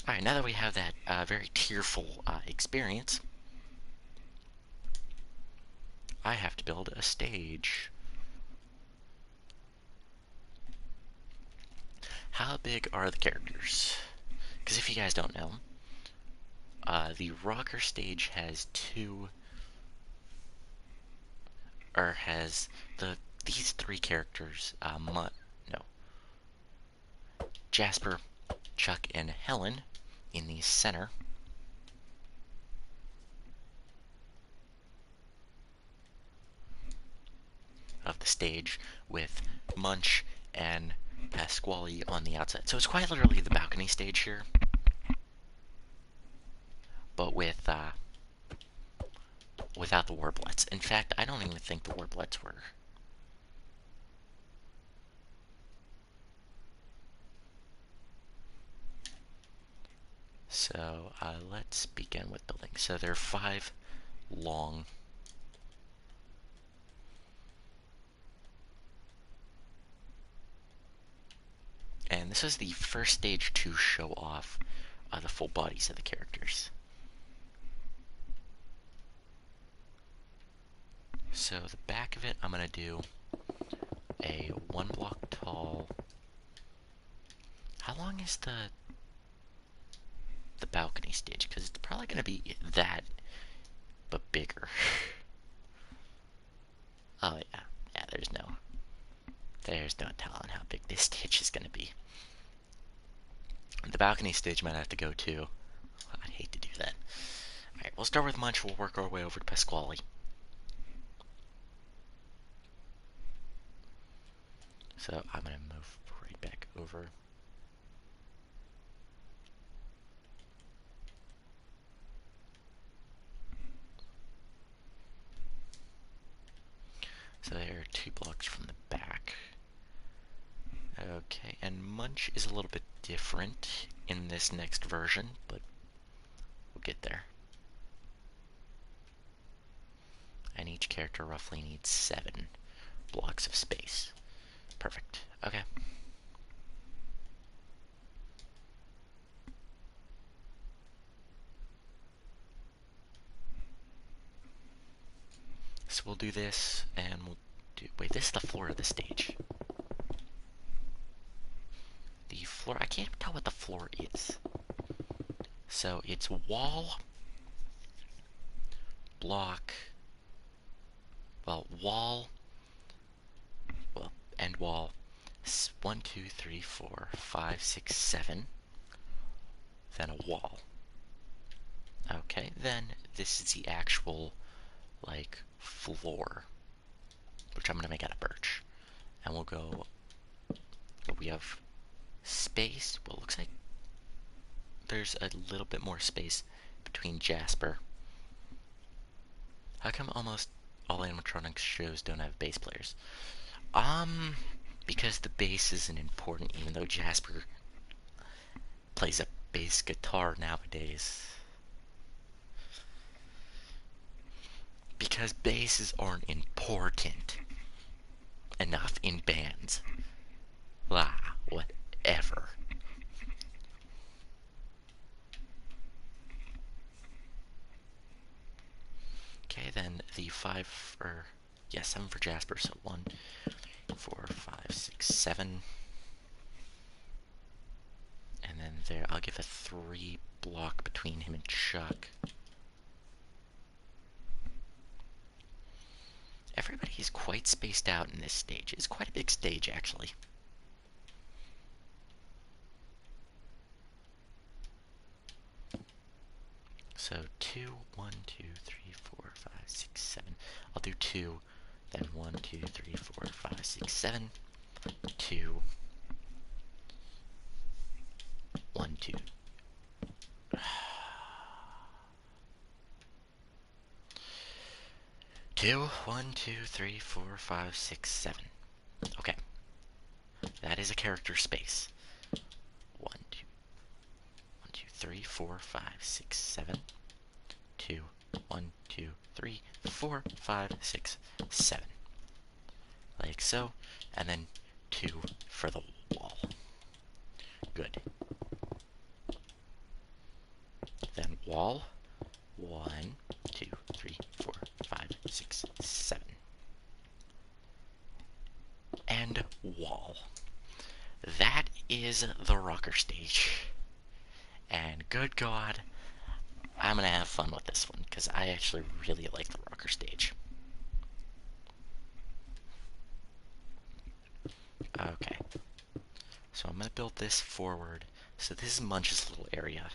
Alright, now that we have that very tearful experience, I have to build a stage. How big are the characters? Because if you guys don't know, the rocker stage has these three characters, Jasper, Chuck, and Helen in the center. Of the stage, with Munch and Pasquale on the outside. So it's quite literally the balcony stage here, but without the warblets. In fact, I don't even think the warblets were. So let's begin with building. So there are 5 long. And this is the first stage to show off the full bodies of the characters. So the back of it, I'm going to do a 1 block tall. How long is the balcony stage? Because it's probably going to be that, but bigger. Oh yeah, there's no telling how big this stage is going to be. The balcony stage might have to go too. I'd hate to do that. Alright, we'll start with Munch, we'll work our way over to Pasquale. So I'm going to move right back over. So they're 2 blocks from the back. Okay, and Munch is a little bit different in this next version, but we'll get there. And each character roughly needs 7 blocks of space. Perfect. Okay. So we'll do this, and we'll do... Wait, this is the floor of the stage. The floor... I can't tell what the floor is. So it's wall, block... Well, wall... Well, and wall. 1, 2, 3, 4, 5, 6, 7. Then a wall. Okay, then this is the actual, like, floor, which I'm going to make out of birch. And we'll go, we have space, well, it looks like there's a little bit more space between Jasper. How come almost all animatronics shows don't have bass players? Because the bass isn't important, even though Jasper plays a bass guitar nowadays. Because basses aren't important enough in bands. Whatever. Okay, then the 7 for Jasper, so 1, 4, 5, 6, 7. And then there, I'll give a 3 block between him and Chuck. Everybody is quite spaced out in this stage. It's quite a big stage, actually. So 2, 1, 2, 3, 4, 5, 6, 7. I'll do 2, then 1, 2, 3, 4, 5, 6, 7. 2, 1, 2. 2, 1, 2, 3, 4, 5, 6, 7. Okay. That is a character space. 1, 2, 1, 2, 3, 4, 5, 6, 7. 2, 1, 2, 3, 4, 5, 6, 7. Like so. And then 2 for the wall. Good. Then wall. 1, 2, 3, 4, 5, 6, 7. And wall. That is the rocker stage. And good God, I'm gonna have fun with this one, because I actually really like the rocker stage. Okay. So I'm gonna build this forward. So this is Munch's little area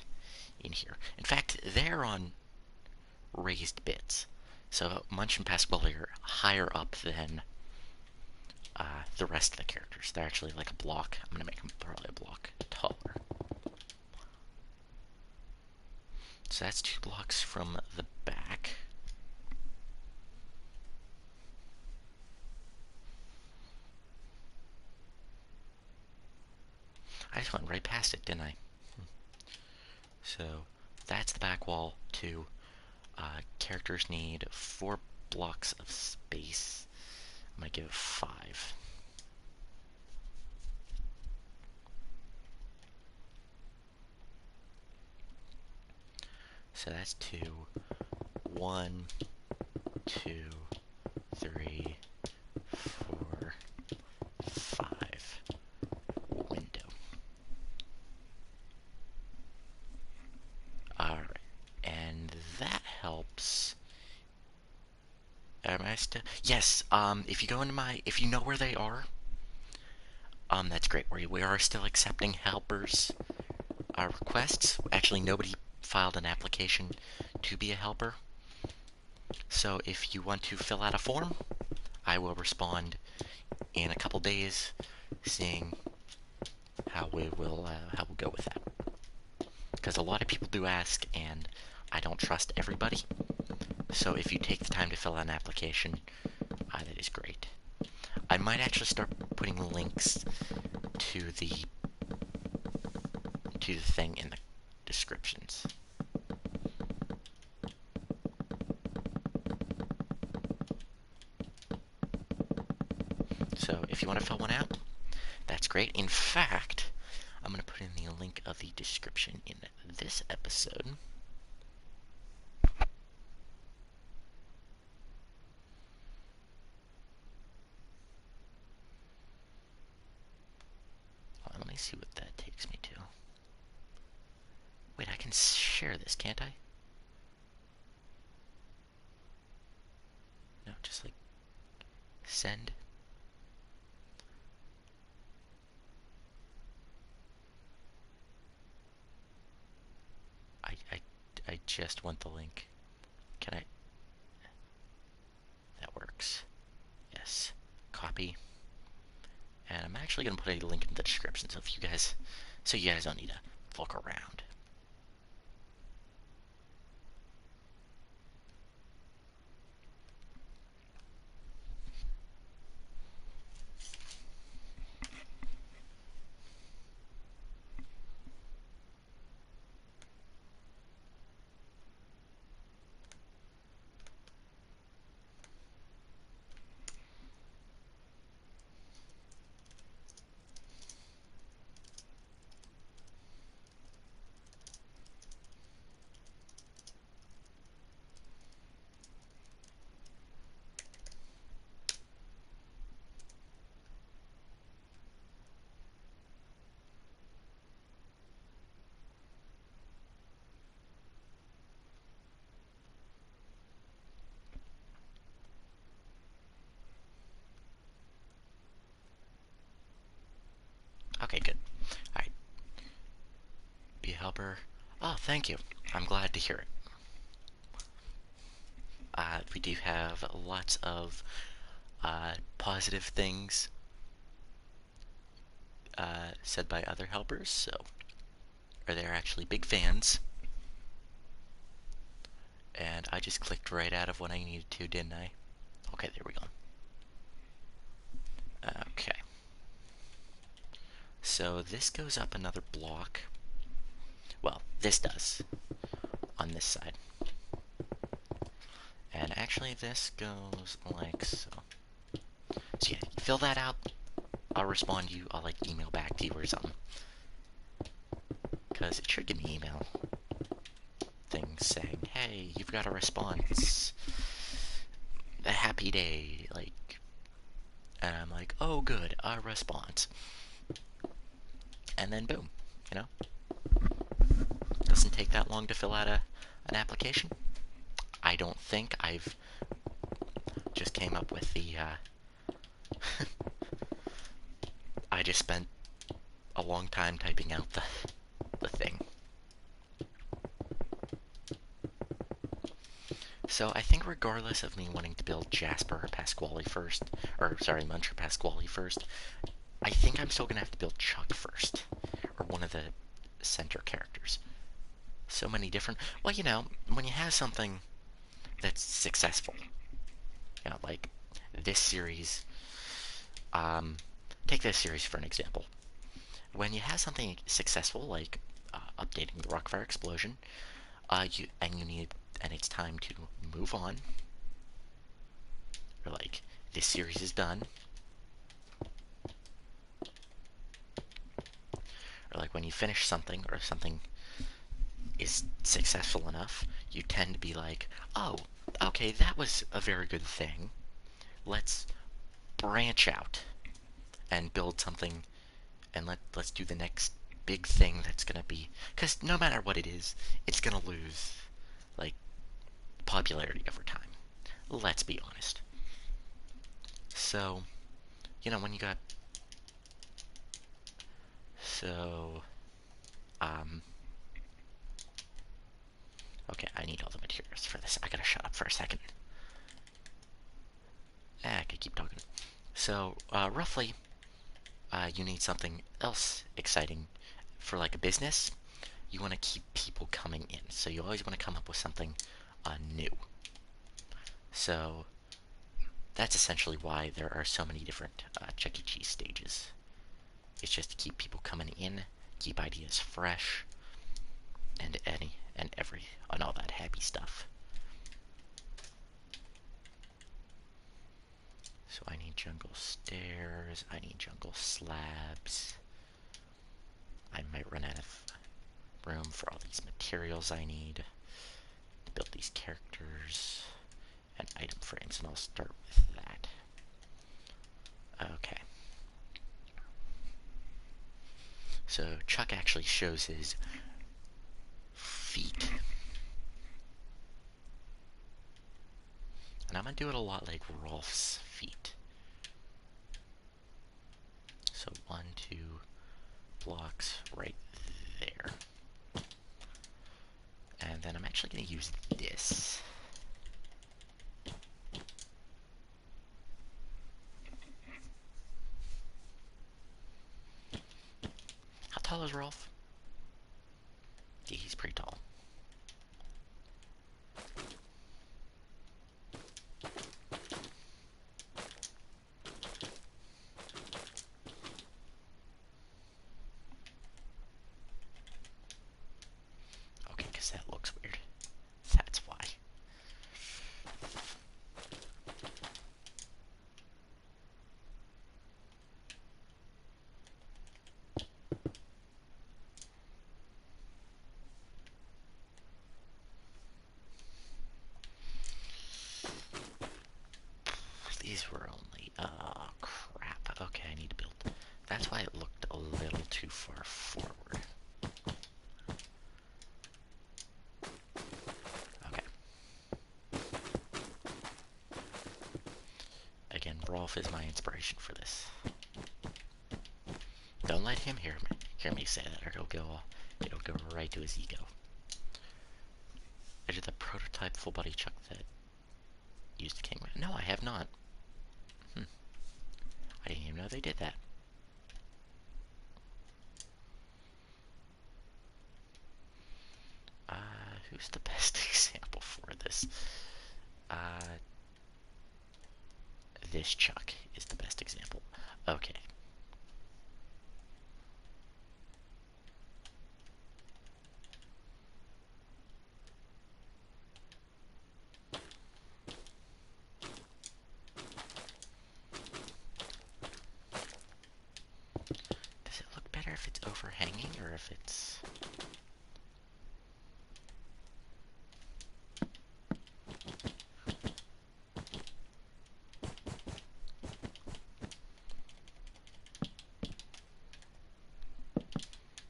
in here. In fact, they're on raised bits. So Munch and Pasquale are higher up than the rest of the characters. They're actually like a block. I'm gonna make them probably a block taller. So that's 2 blocks from the back. I just went right past it, didn't I? So that's the back wall. 2. Characters need 4 blocks of space. I'm gonna give it 5. So that's 2, 1, 2, 3, 4, 5. Window. Alright, and that helps. Am I still? Yes, if you go into if you know where they are, that's great. We are still accepting helpers requests. Actually, nobody filed an application to be a helper. So if you want to fill out a form, I will respond in a couple days, seeing how we'll go with that. Because a lot of people do ask, and I don't trust everybody. So if you take the time to fill out an application, that is great. I might actually start putting links to the thing in the descriptions. So if you want to fill one out, that's great. In fact, I'm going to put in the link of the description in this episode. Let me see what that takes me to. Wait, I can share this, can't I? No, just like send. I just want the link. Can I? That works. Yes. Copy. And I'm actually going to put a link in the description, so you guys don't need to look around. rubber. Oh, thank you. I'm glad to hear it. We do have lots of positive things said by other helpers, so or they're actually big fans. And I just clicked right out of what I needed to, didn't I? Okay, there we go. Okay. So this goes up another block. Well, this does. On this side. And actually this goes like so. So yeah, fill that out. I'll respond to you. I'll like email back to you or something. Because it should give me email things saying, hey, you've got a response. A happy day. Like, and I'm like, oh good, a response. And then boom, you know? Doesn't take that long to fill out an application. I don't think. I've just came up with the, I just spent a long time typing out the thing. So I think regardless of me wanting to build Jasper or Pasquale first, or sorry, Muncher Pasquale first, I think I'm still gonna have to build Chuck first, or one of the center characters. So many different, well, you know, when you have something that's successful, you know, like this series, take this series for an example. When you have something successful, like updating the Rockfire Explosion, and it's time to move on, or like this series is done, or like when you finish something or something is successful enough, you tend to be like, oh, okay, that was a very good thing. Let's branch out and build something, and let's do the next big thing that's gonna be, because no matter what it is, it's gonna lose like popularity over time. Let's be honest. So, you know, when you got okay, I need all the materials for this. I gotta shut up for a second. I could keep talking. So, roughly, you need something else exciting for like a business. You want to keep people coming in, so you always want to come up with something new. So that's essentially why there are so many different Chuck E. Cheese stages. It's just to keep people coming in, keep ideas fresh, and all that happy stuff. So I need jungle stairs, I need jungle slabs. I might run out of room for all these materials I need to build these characters and item frames, and I'll start with that. Okay. So Chuck actually shows his feet. And I'm gonna do it a lot like Rolf's feet. So 1, 2 blocks right there. And then I'm actually gonna use this. How tall is Rolf? Yeah, he's pretty tall. Okay, because that looks weird. That's why. These were only, oh crap. Okay, I need to build. That's why it looked a little too far forward. Okay. Again, Rolf is my inspiration for this. Don't let him hear me say that, or it'll go go right to his ego. I did the prototype full body chuck that used King. No, I have not. I didn't even know they did that. Who's the best example for this? This chuck is the best example. Okay. Does it look better if it's overhanging or if it's...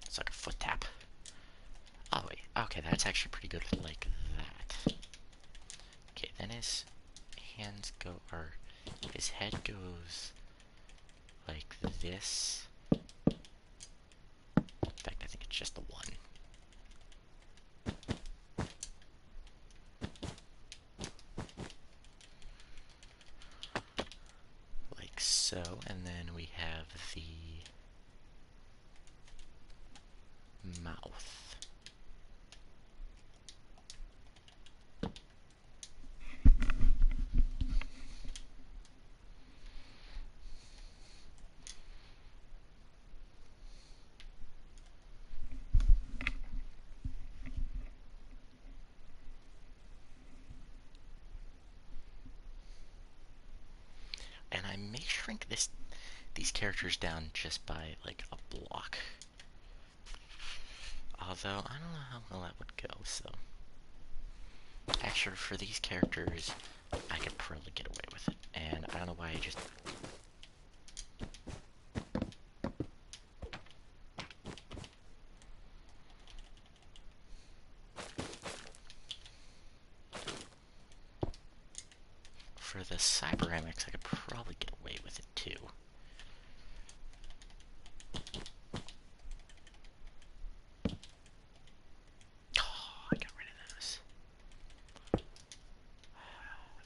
It's like a foot tap. Oh wait, okay, that's actually pretty good like that. Okay, then his hands go, or his head goes like this. In fact, I think it's just the one. Like so, and then we have the mouth. And I may shrink these characters down just by like a block. Although I don't know how well that would go, so actually for these characters I could probably get away with it. And I don't know why I just... For the Cyberamics I could probably get away with it too. Oh, I got rid of those.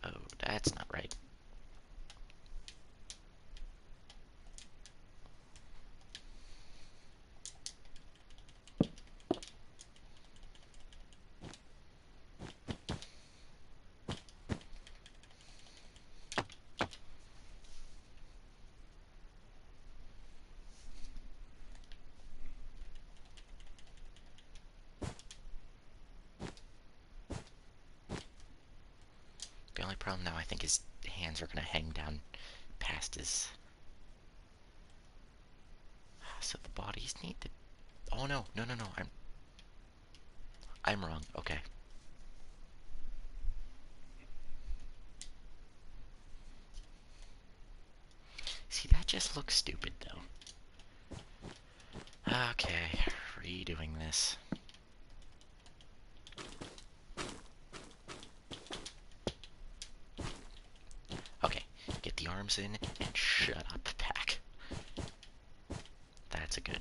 Oh, that's not right. The only problem now I think his hands are gonna hang down past his... So the bodies need to... Oh no, no, no, no, I'm wrong, okay. See, that just looks stupid though. Okay, redoing this. Okay, get the arms in and shut up, pack. That's a good.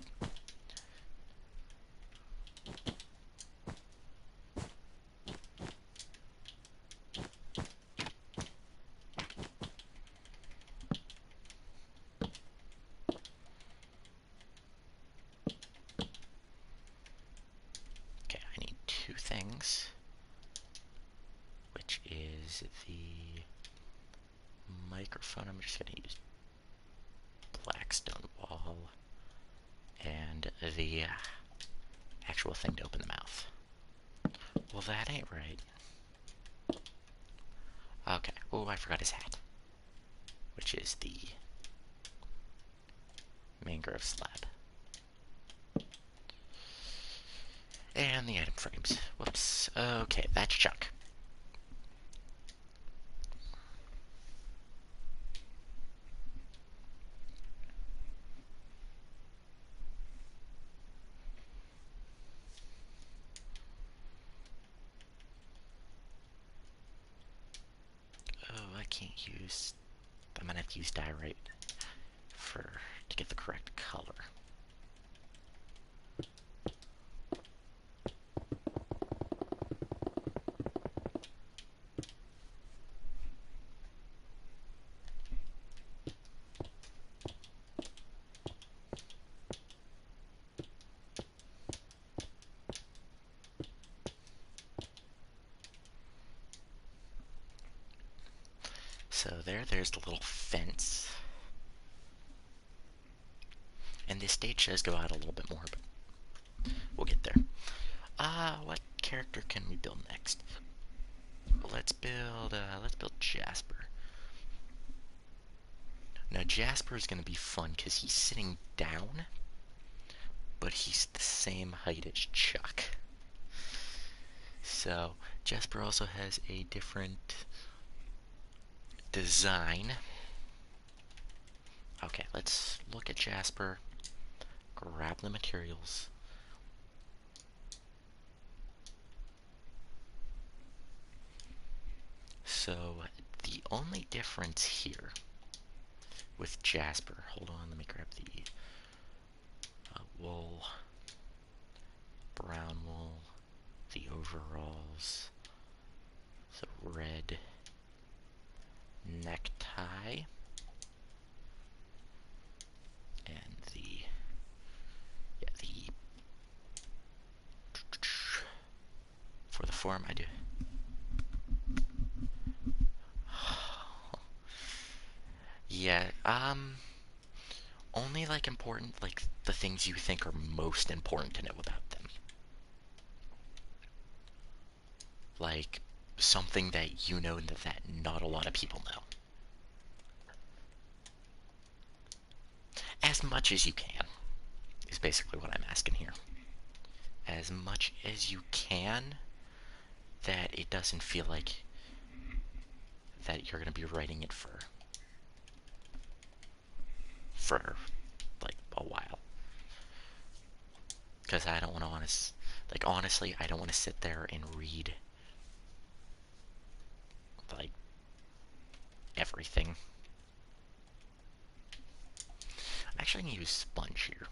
Okay, I need two things, which is the microphone. I'm just gonna use Blackstone Wall and the actual thing to open the mouth. Well, that ain't right. Okay. Oh, I forgot his hat, which is the mangrove slab. And the item frames. Whoops. Okay, that's Chuck. Oh, I can't use... I'm gonna have to use diorite to get the correct color. So there's the little fence. And this stage does go out a little bit more, but we'll get there. What character can we build next? Let's build Jasper. Now Jasper is gonna be fun because he's sitting down, but he's the same height as Chuck. So Jasper also has a different design. Okay, let's look at Jasper, grab the materials. So the only difference here with Jasper, hold on, let me grab the wool, brown wool, the overalls, so red necktie, and the for the form I do. Yeah, only like important, like the things you think are most important to know about them. Like something that you know that not a lot of people know. As much as you can is basically what I'm asking here. As much as you can, that it doesn't feel like that you're going to be writing it for like a while. Because I don't want to, like, honestly, I don't want to sit there and read like everything. I'm actually going to use sponge here.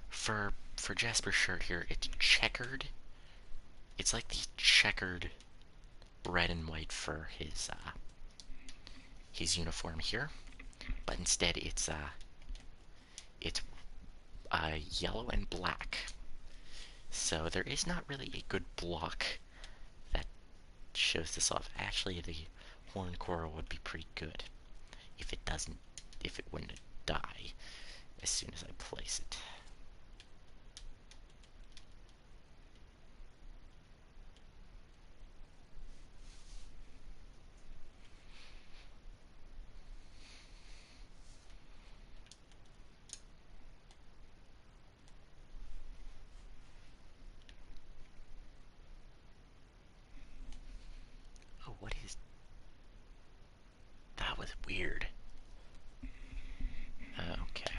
For Jasper's shirt here, it's checkered. It's like the checkered red and white for his uniform here, but instead it's yellow and black. So there is not really a good block that shows this off. Actually, the horn coral would be pretty good if it wouldn't die as soon as I place it. Oh, what is... That was weird. Okay.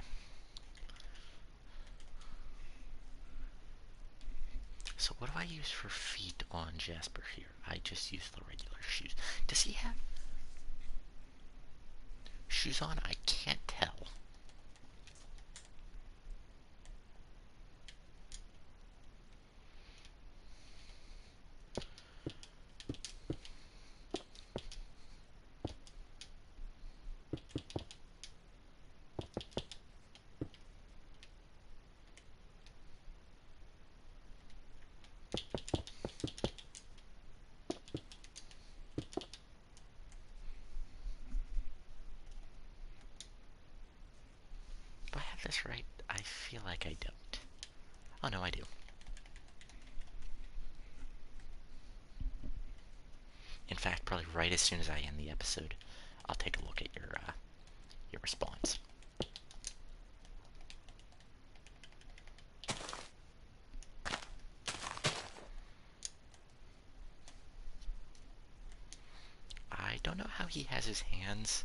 So what do I use for feet on Jasper here? I just use the regular shoes. Does he have shoes on? I can't tell. Do I have this right? I feel like I don't. Oh no, I do. In fact, probably right as soon as I end the episode, I'll take a look at your response. I don't know how he has his hands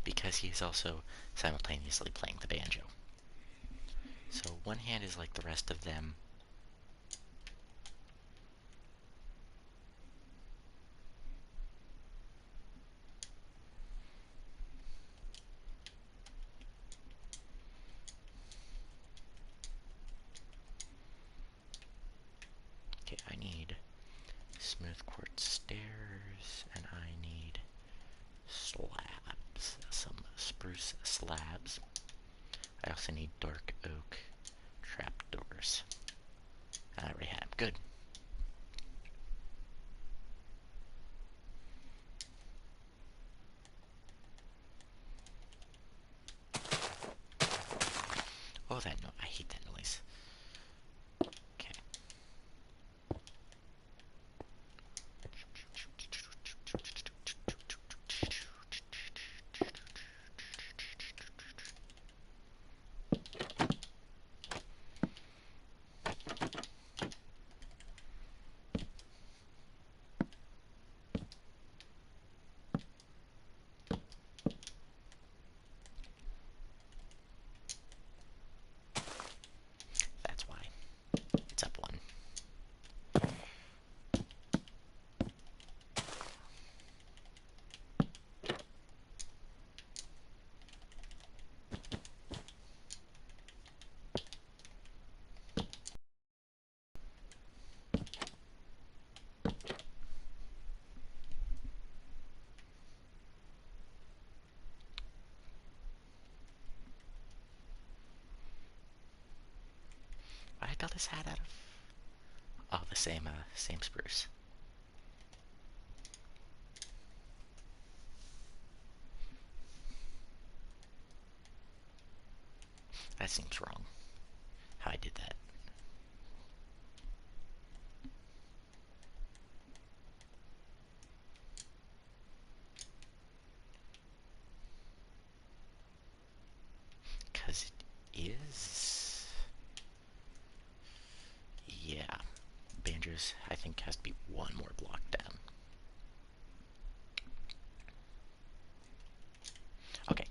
because he's also simultaneously playing the banjo. So one hand is like the rest of them. Okay, I need smooth quartz stairs, and I need slabs, some spruce slabs. I also need dark oak trapdoors. I already have. Good. got this hat out of? Oh, the same spruce. That seems wrong. How I did that. Because it is... Yeah. Banjo's, I think, has to be one more block down. Okay.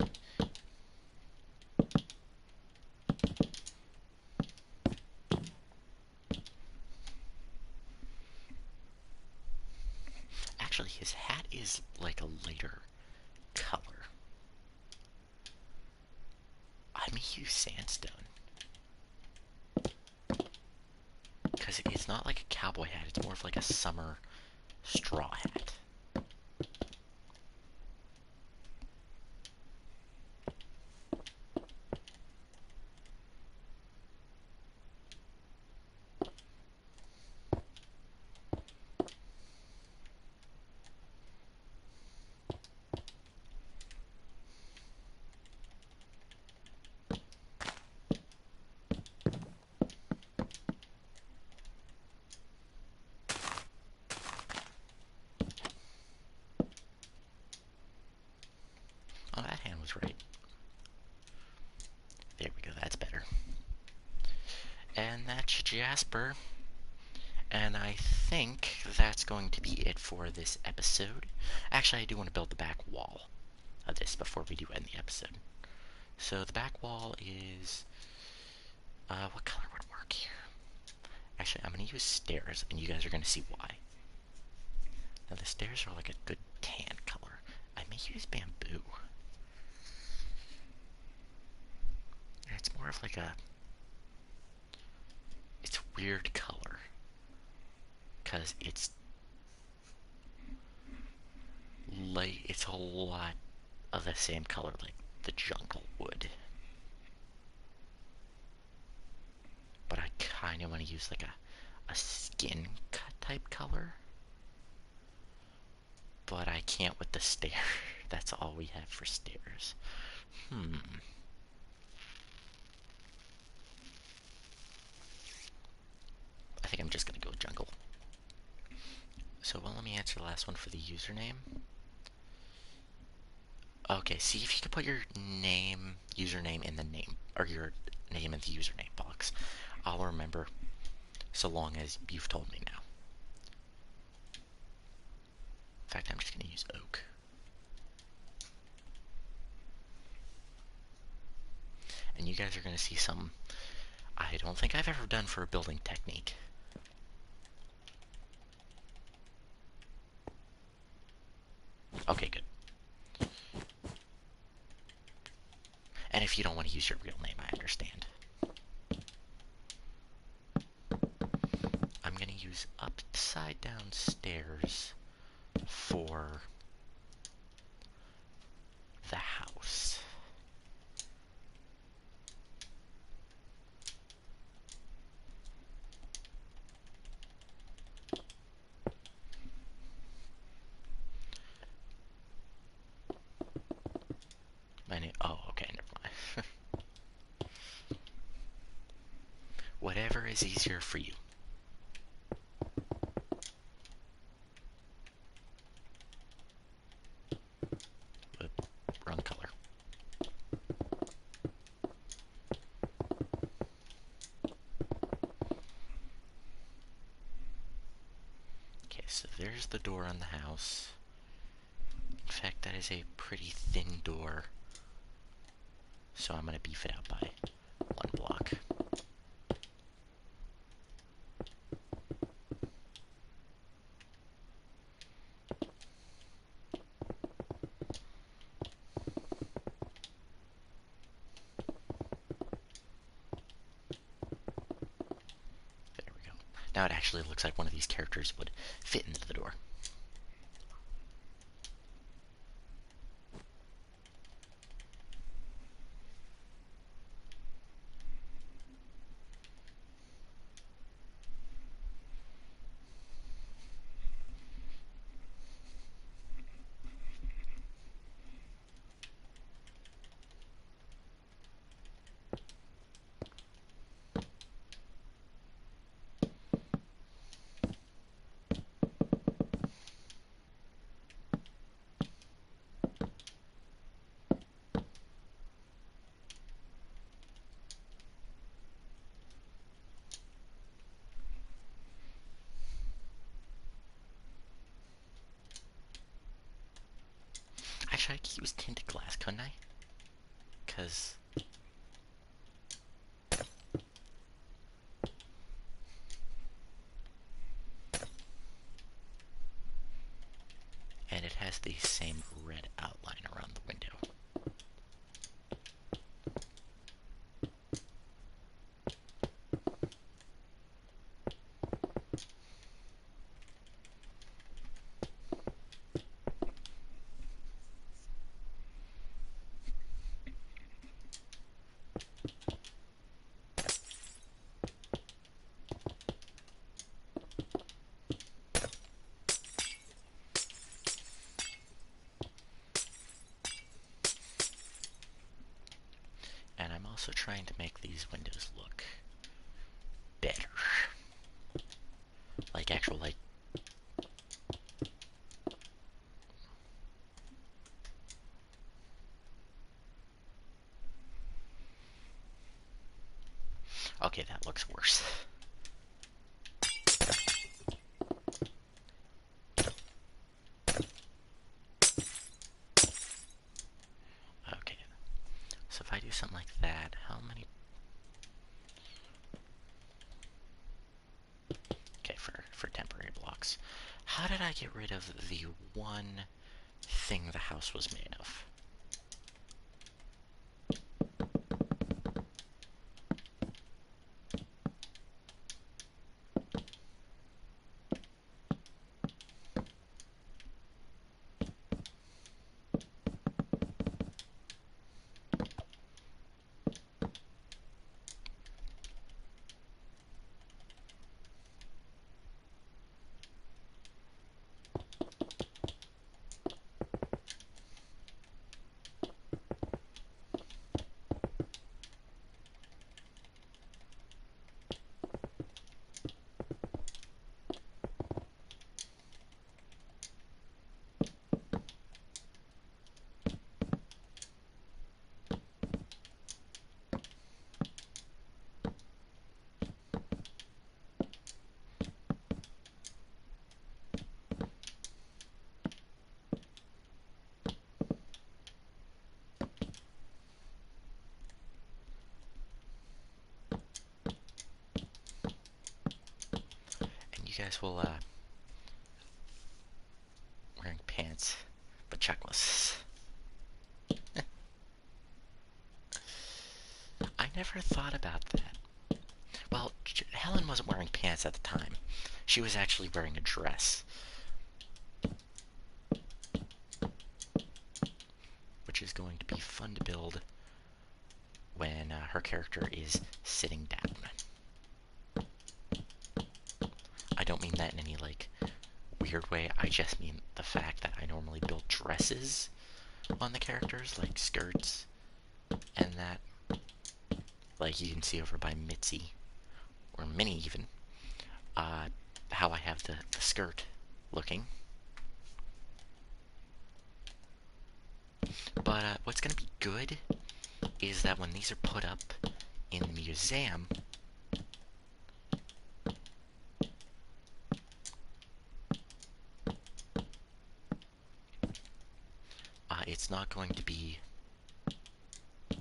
Actually, his hat is like a lighter color. I may use sandstone. Because it's not like a cowboy hat, it's more of like a summer straw hat. Oh, that hand was right. There we go, that's better. And that's Jasper. And I think that's going to be it for this episode. Actually, I do want to build the back wall of this before we do end the episode. So the back wall is... what color would work here? Actually, I'm going to use stairs, and you guys are going to see why. Now, the stairs are like a good tan color. I may use bamboo. It's more of like a... It's a weird color. Because it's... light. It's a lot of the same color like the jungle wood. But I kind of want to use like a skin cut type color. But I can't with the stair. That's all we have for stairs. I think I'm just gonna go jungle. So well, let me answer the last one for the username. Okay, see if you can put your username in the name, or your name in the username box. I'll remember so long as you've told me now. In fact, I'm just gonna use oak. And you guys are gonna see some I don't think I've ever done for a building technique. Okay, good. And if you don't want to use your real name, I understand. I'm gonna use upside down stairs for the house. Oh, okay, never mind. Whatever is easier for you. Wrong color. Okay, so there's the door on the house. In fact, that is a pretty thin door. So I'm gonna beef it out by one block. There we go. Now it actually looks like one of these characters would fit into the door. Actually, I could use tinted glass, couldn't I? Because... and it has the same red outline around the window. And I'm also trying to make these windows look better. Like actual, like... okay, that looks worse. Okay, so if I do something like that, how many... okay, for temporary blocks. How did I get rid of the one thing the house was made of? And you guys will, wearing pants, but checklists. I never thought about that. Well, Helen wasn't wearing pants at the time. She was actually wearing a dress. Which is going to be fun to build when her character is sitting down. I don't mean that in any, like, weird way. I just mean the fact that I normally build dresses on the characters, like skirts, and that, like you can see over by Mitzi, or Minnie even, how I have the skirt looking. But what's going to be good is that when these are put up in the museum, it's not going to be, or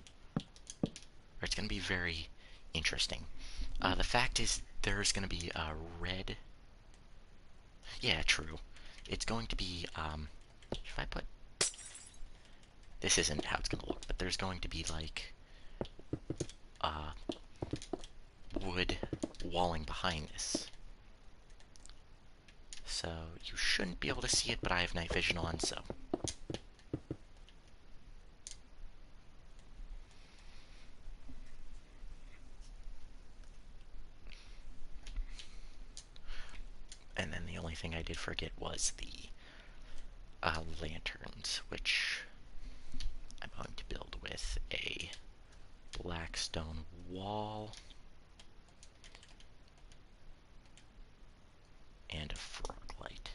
it's going to be very interesting. The fact is, there's going to be a red, yeah, true. It's going to be, if I put, this isn't how it's going to look, but there's going to be, like, wood walling behind this. So, you shouldn't be able to see it, but I have night vision on, so. And then the only thing I did forget was the lanterns, which I'm going to build with a black stone wall and a frog light.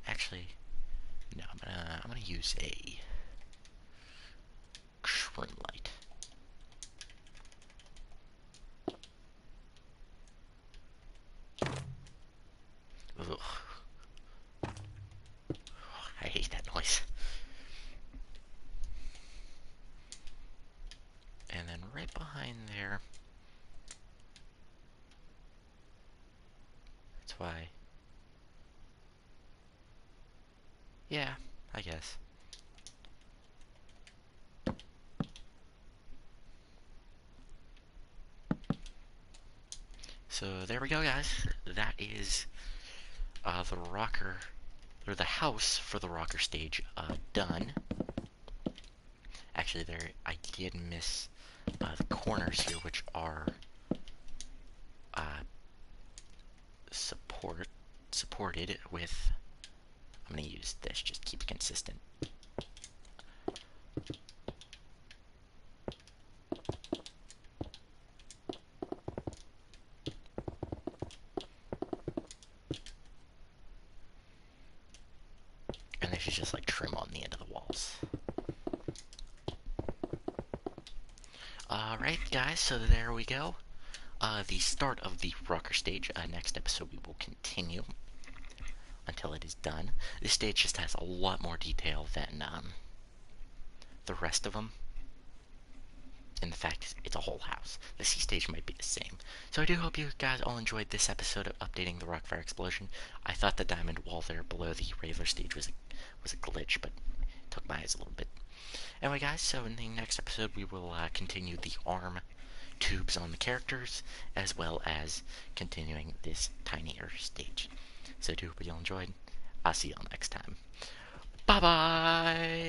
Actually, no, I'm gonna use a shroom light. Ugh. That's why. Yeah, I guess. So there we go, guys. That is the rocker, or the house for the rocker stage done. Actually, there I did miss the corners here, which are supported with. I'm gonna use this. Just keep it consistent. And they should just like trim on the end of the walls. Alright, guys, so there we go. The start of the rocker stage. Next episode we will continue until it is done. This stage just has a lot more detail than the rest of them. In the fact, it's a whole house. The C stage might be the same. So I do hope you guys all enjoyed this episode of updating the Rockfire Explosion. I thought the diamond wall there below the Raveler stage was a glitch, but it took my eyes a little bit. Anyway, guys, so in the next episode we will continue the arm tubes on the characters, as well as continuing this tinier stage. So I do hope you all enjoyed. I'll see you all next time. Bye-bye!